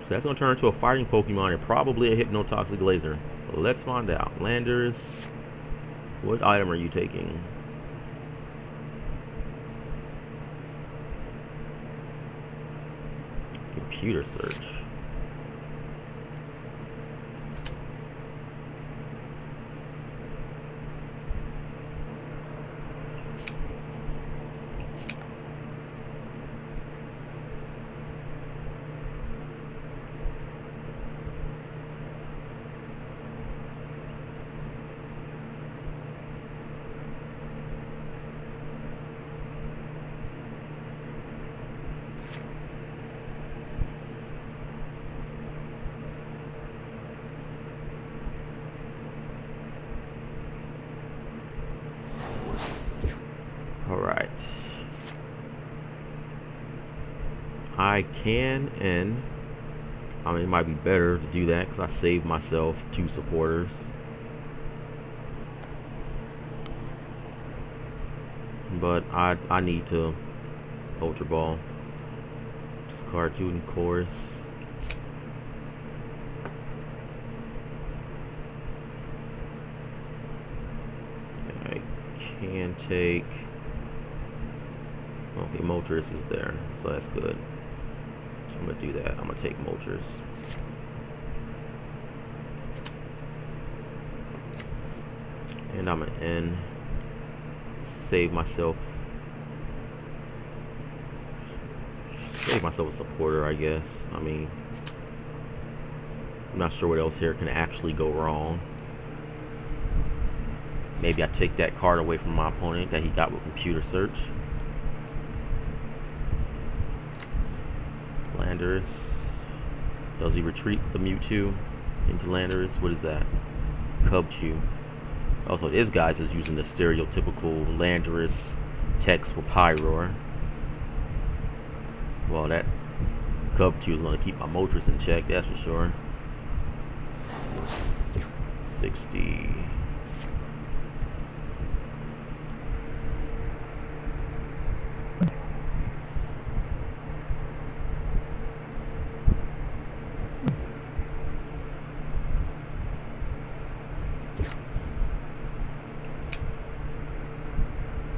So that's going to turn into a fighting Pokemon and probably a Hypnotoxic Laser. Let's find out. Landers, what item are you taking? Computer search. Alright. I can end. I mean, it might be better to do that because I saved myself 2 supporters. But I need to Ultra Ball. Discard Juden Chorus. I can take. Okay, Moltres is there, so that's good. I'm gonna do that. I'm gonna take Moltres. And I'm gonna end. Save myself a supporter, I guess. I mean, I'm not sure what else here can actually go wrong. Maybe I take that card away from my opponent that he got with computer search. Landorus. Does he retreat the Mewtwo into Landorus? What is that? Cubchew. Also, this guy's just using the stereotypical Landorus text for Pyroar. Well, that Cubchew is going to keep my Moltres in check, that's for sure. 60.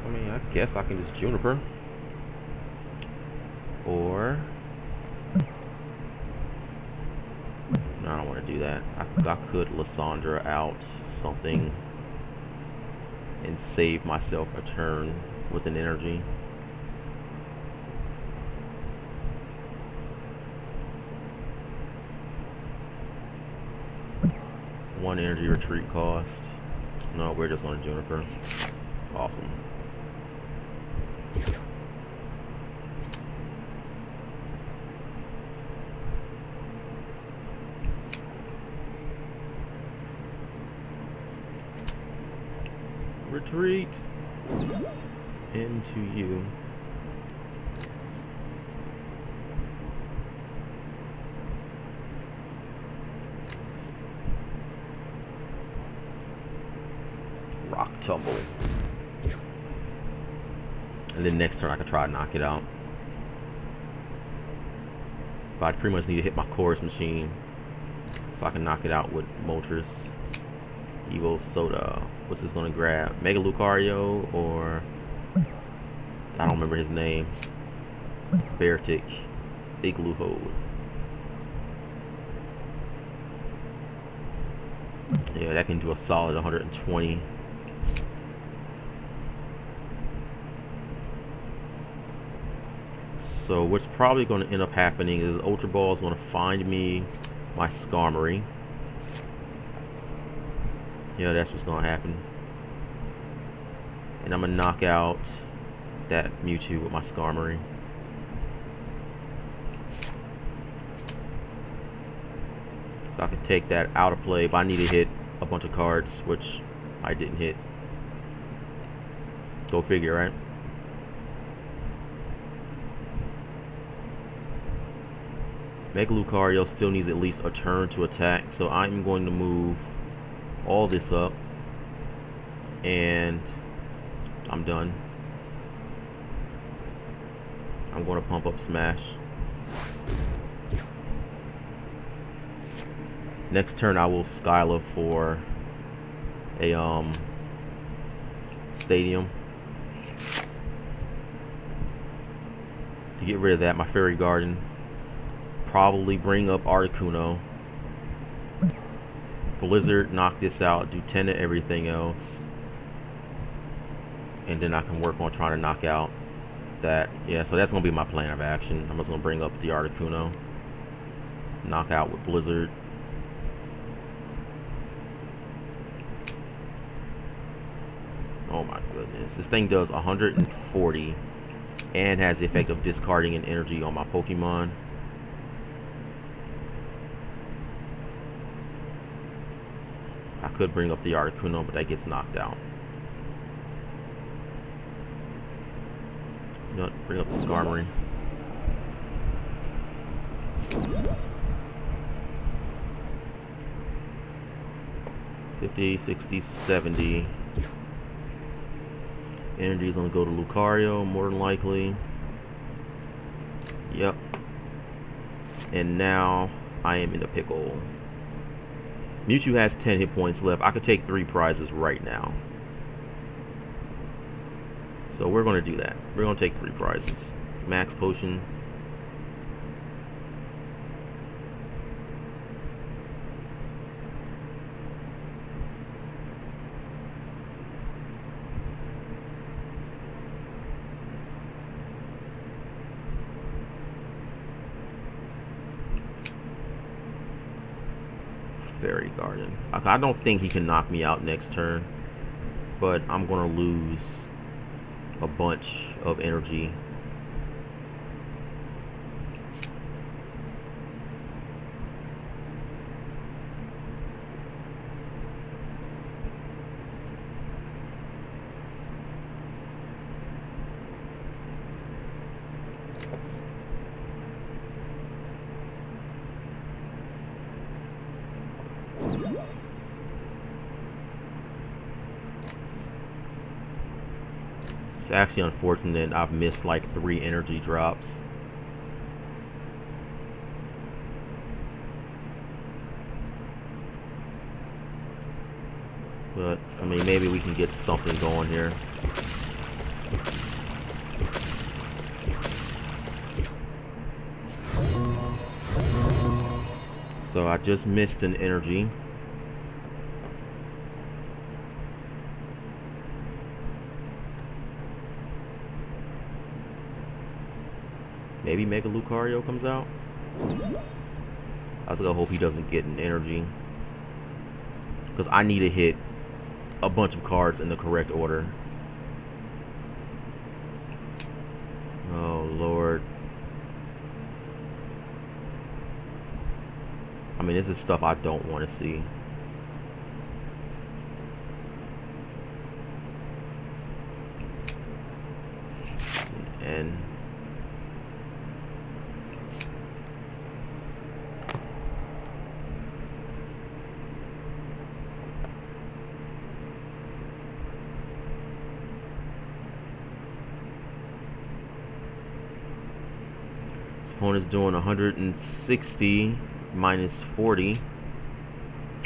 I mean, I guess I can just Juniper. Or no, I don't want to do that. I could Lysandra out something and save myself a turn with an energy. One energy retreat cost. No, we're just going to Juniper. Awesome. Retreat into you. Rock tumble. And then next turn I could try to knock it out. But I pretty much need to hit my Chorus Machine so I can knock it out with Moltres. Evo Soda. What's this gonna grab? Mega Lucario or I don't remember his name. Beartic. Igloo Hold. Yeah, that can do a solid 120. So what's probably going to end up happening is Ultra Ball is going to find me my Skarmory. Yeah, that's what's going to happen. And I'm going to knock out that Mewtwo with my Skarmory. So I could take that out of play, but I need to hit a bunch of cards, which I didn't hit. Go figure, right? Mega Lucario still needs at least a turn to attack, so I'm going to move all this up, and I'm done. I'm going to pump up Smash. Next turn I will Skyla for a Stadium. To get rid of that, my Fairy Garden. Probably bring up Articuno. Blizzard, knock this out, do 10 to everything else. And then I can work on trying to knock out that. Yeah, so that's going to be my plan of action. I'm just going to bring up the Articuno. Knock out with Blizzard. Oh my goodness. This thing does 140 and has the effect of discarding an energy on my Pokemon. I could bring up the Articuno, but that gets knocked out. You know what? Bring up the Skarmory. $50, $60, $70. Energy is going to go to Lucario, more than likely. Yep. And now I am in a pickle. Mewtwo has 10 hit points left. I could take 3 prizes right now. So we're going to do that. We're going to take 3 prizes. Max Potion. Fairy Garden. I don't think he can knock me out next turn, but I'm gonna lose a bunch of energy. It's actually unfortunate I've missed like 3 energy drops. But, I mean, maybe we can get something going here. So I just missed an energy. Maybe Mega Lucario comes out. I was gonna hope he doesn't get an energy, because I need to hit a bunch of cards in the correct order. Oh Lord. I mean, this is stuff I don't want to see. And this opponent's doing 160 minus 40,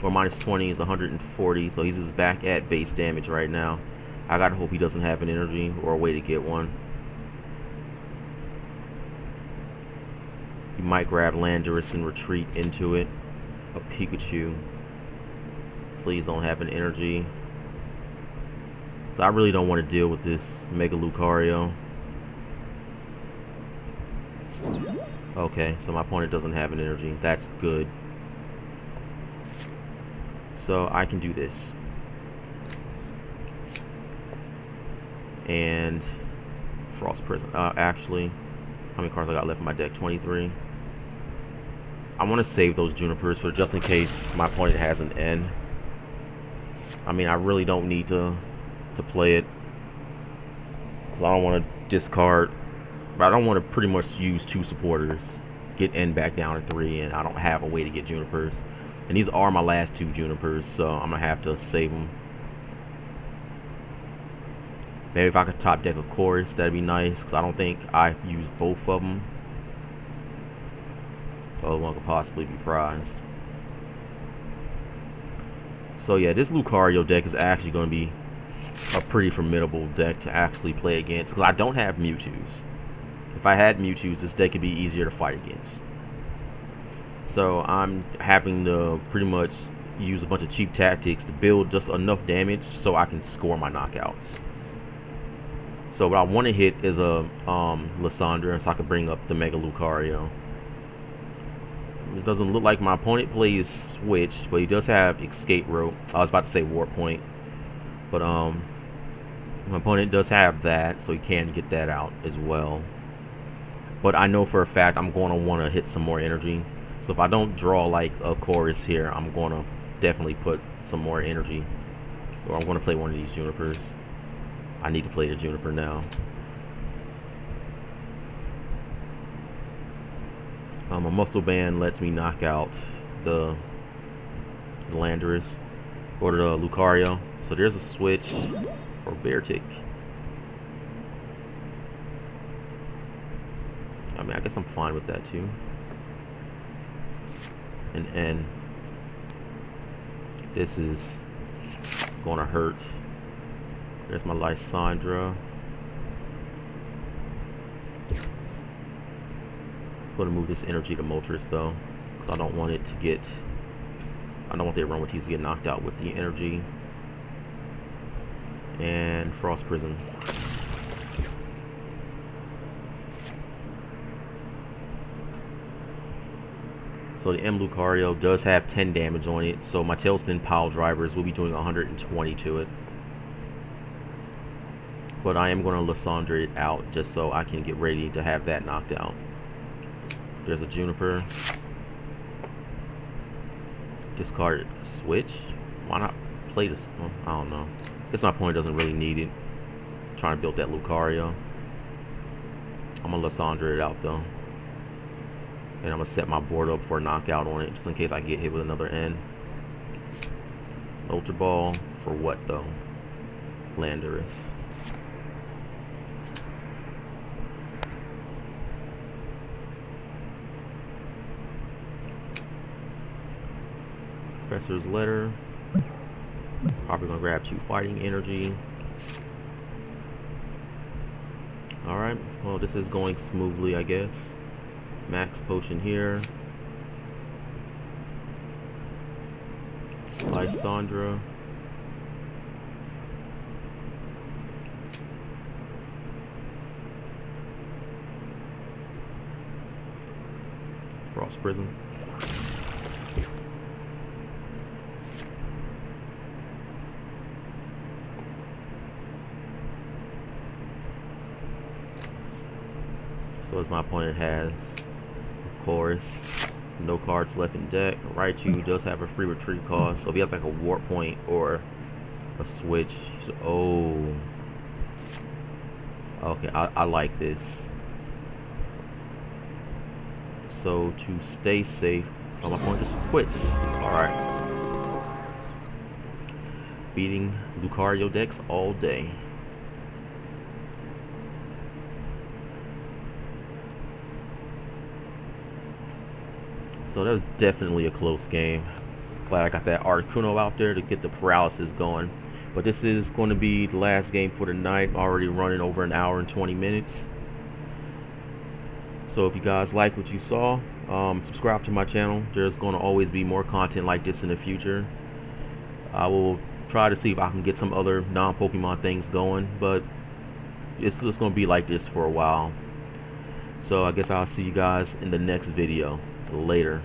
or minus 20 is 140, so he's just back at base damage right now. I gotta hope he doesn't have an energy or a way to get one. He might grab Landorus and retreat into it. A Pikachu. Please don't have an energy. I really don't want to deal with this Mega Lucario. Okay, so my opponent doesn't have an energy. That's good. So I can do this. And Frost Prison. Actually, how many cards I got left in my deck? 23. I want to save those Junipers for just in case my opponent has an N. I mean, I really don't need to play it, because I don't want to discard. But I don't want to pretty much use 2 supporters, get N back down to 3, and I don't have a way to get Junipers. And these are my last 2 Junipers, so I'm going to have to save them. Maybe if I could top deck a Chorus, that'd be nice, because I don't think I used both of them. The other one could possibly be prized. So yeah, this Lucario deck is actually going to be a pretty formidable deck to actually play against, because I don't have Mewtwo's. If I had Mewtwo's, this deck would be easier to fight against. So I'm having to pretty much use a bunch of cheap tactics to build just enough damage so I can score my knockouts. So what I want to hit is a Lysandra, so I can bring up the Mega Lucario. It doesn't look like my opponent plays Switch, but he does have Escape Rope. I was about to say Warp Point, but my opponent does have that, so he can get that out as well. But I know for a fact I'm going to want to hit some more energy. So if I don't draw like a Chorus here, I'm going to definitely put some more energy. Or I'm going to play one of these Junipers. I need to play the Juniper now. A Muscle Band lets me knock out the Landorus or the Lucario. So there's a switch for Beartic. I mean, I guess I'm fine with that too. And this is gonna hurt. There's my Lysandra. I'm gonna move this energy to Moltres though, because I don't want it to get. I don't want the Aromatisse to get knocked out with the energy. And Frost Prison. So the M Lucario does have 10 damage on it, so my Tailspin Pile Drivers will be doing 120 to it. But I am going to Lysandra it out just so I can get ready to have that knocked out. There's a Juniper. Discard Switch. Why not play this? Well, I don't know. I guess my opponent doesn't really need it. I'm trying to build that Lucario. I'm going to Lysandra it out though. And I'm going to set my board up for a knockout on it, just in case I get hit with another N. Ultra Ball for what though? Landorus. Professor's Letter. Probably gonna grab 2 Fighting Energy. Alright, well this is going smoothly, I guess. Max Potion here. Lysandra. Frost Prism. So as my opponent has, of course, no cards left in deck. Raichu does have a free retreat cost, so if he has like a Warp Point or a switch, oh, okay, I like this. So to stay safe, my opponent just quits. All right, beating Lucario decks all day. So that was definitely a close game. Glad I got that Articuno out there to get the paralysis going. But this is going to be the last game for the night. Already running over an hour and 20 minutes. So if you guys like what you saw, subscribe to my channel. There's going to always be more content like this in the future. I will try to see if I can get some other non-Pokemon things going, but it's just going to be like this for a while. So I guess I'll see you guys in the next video. Later.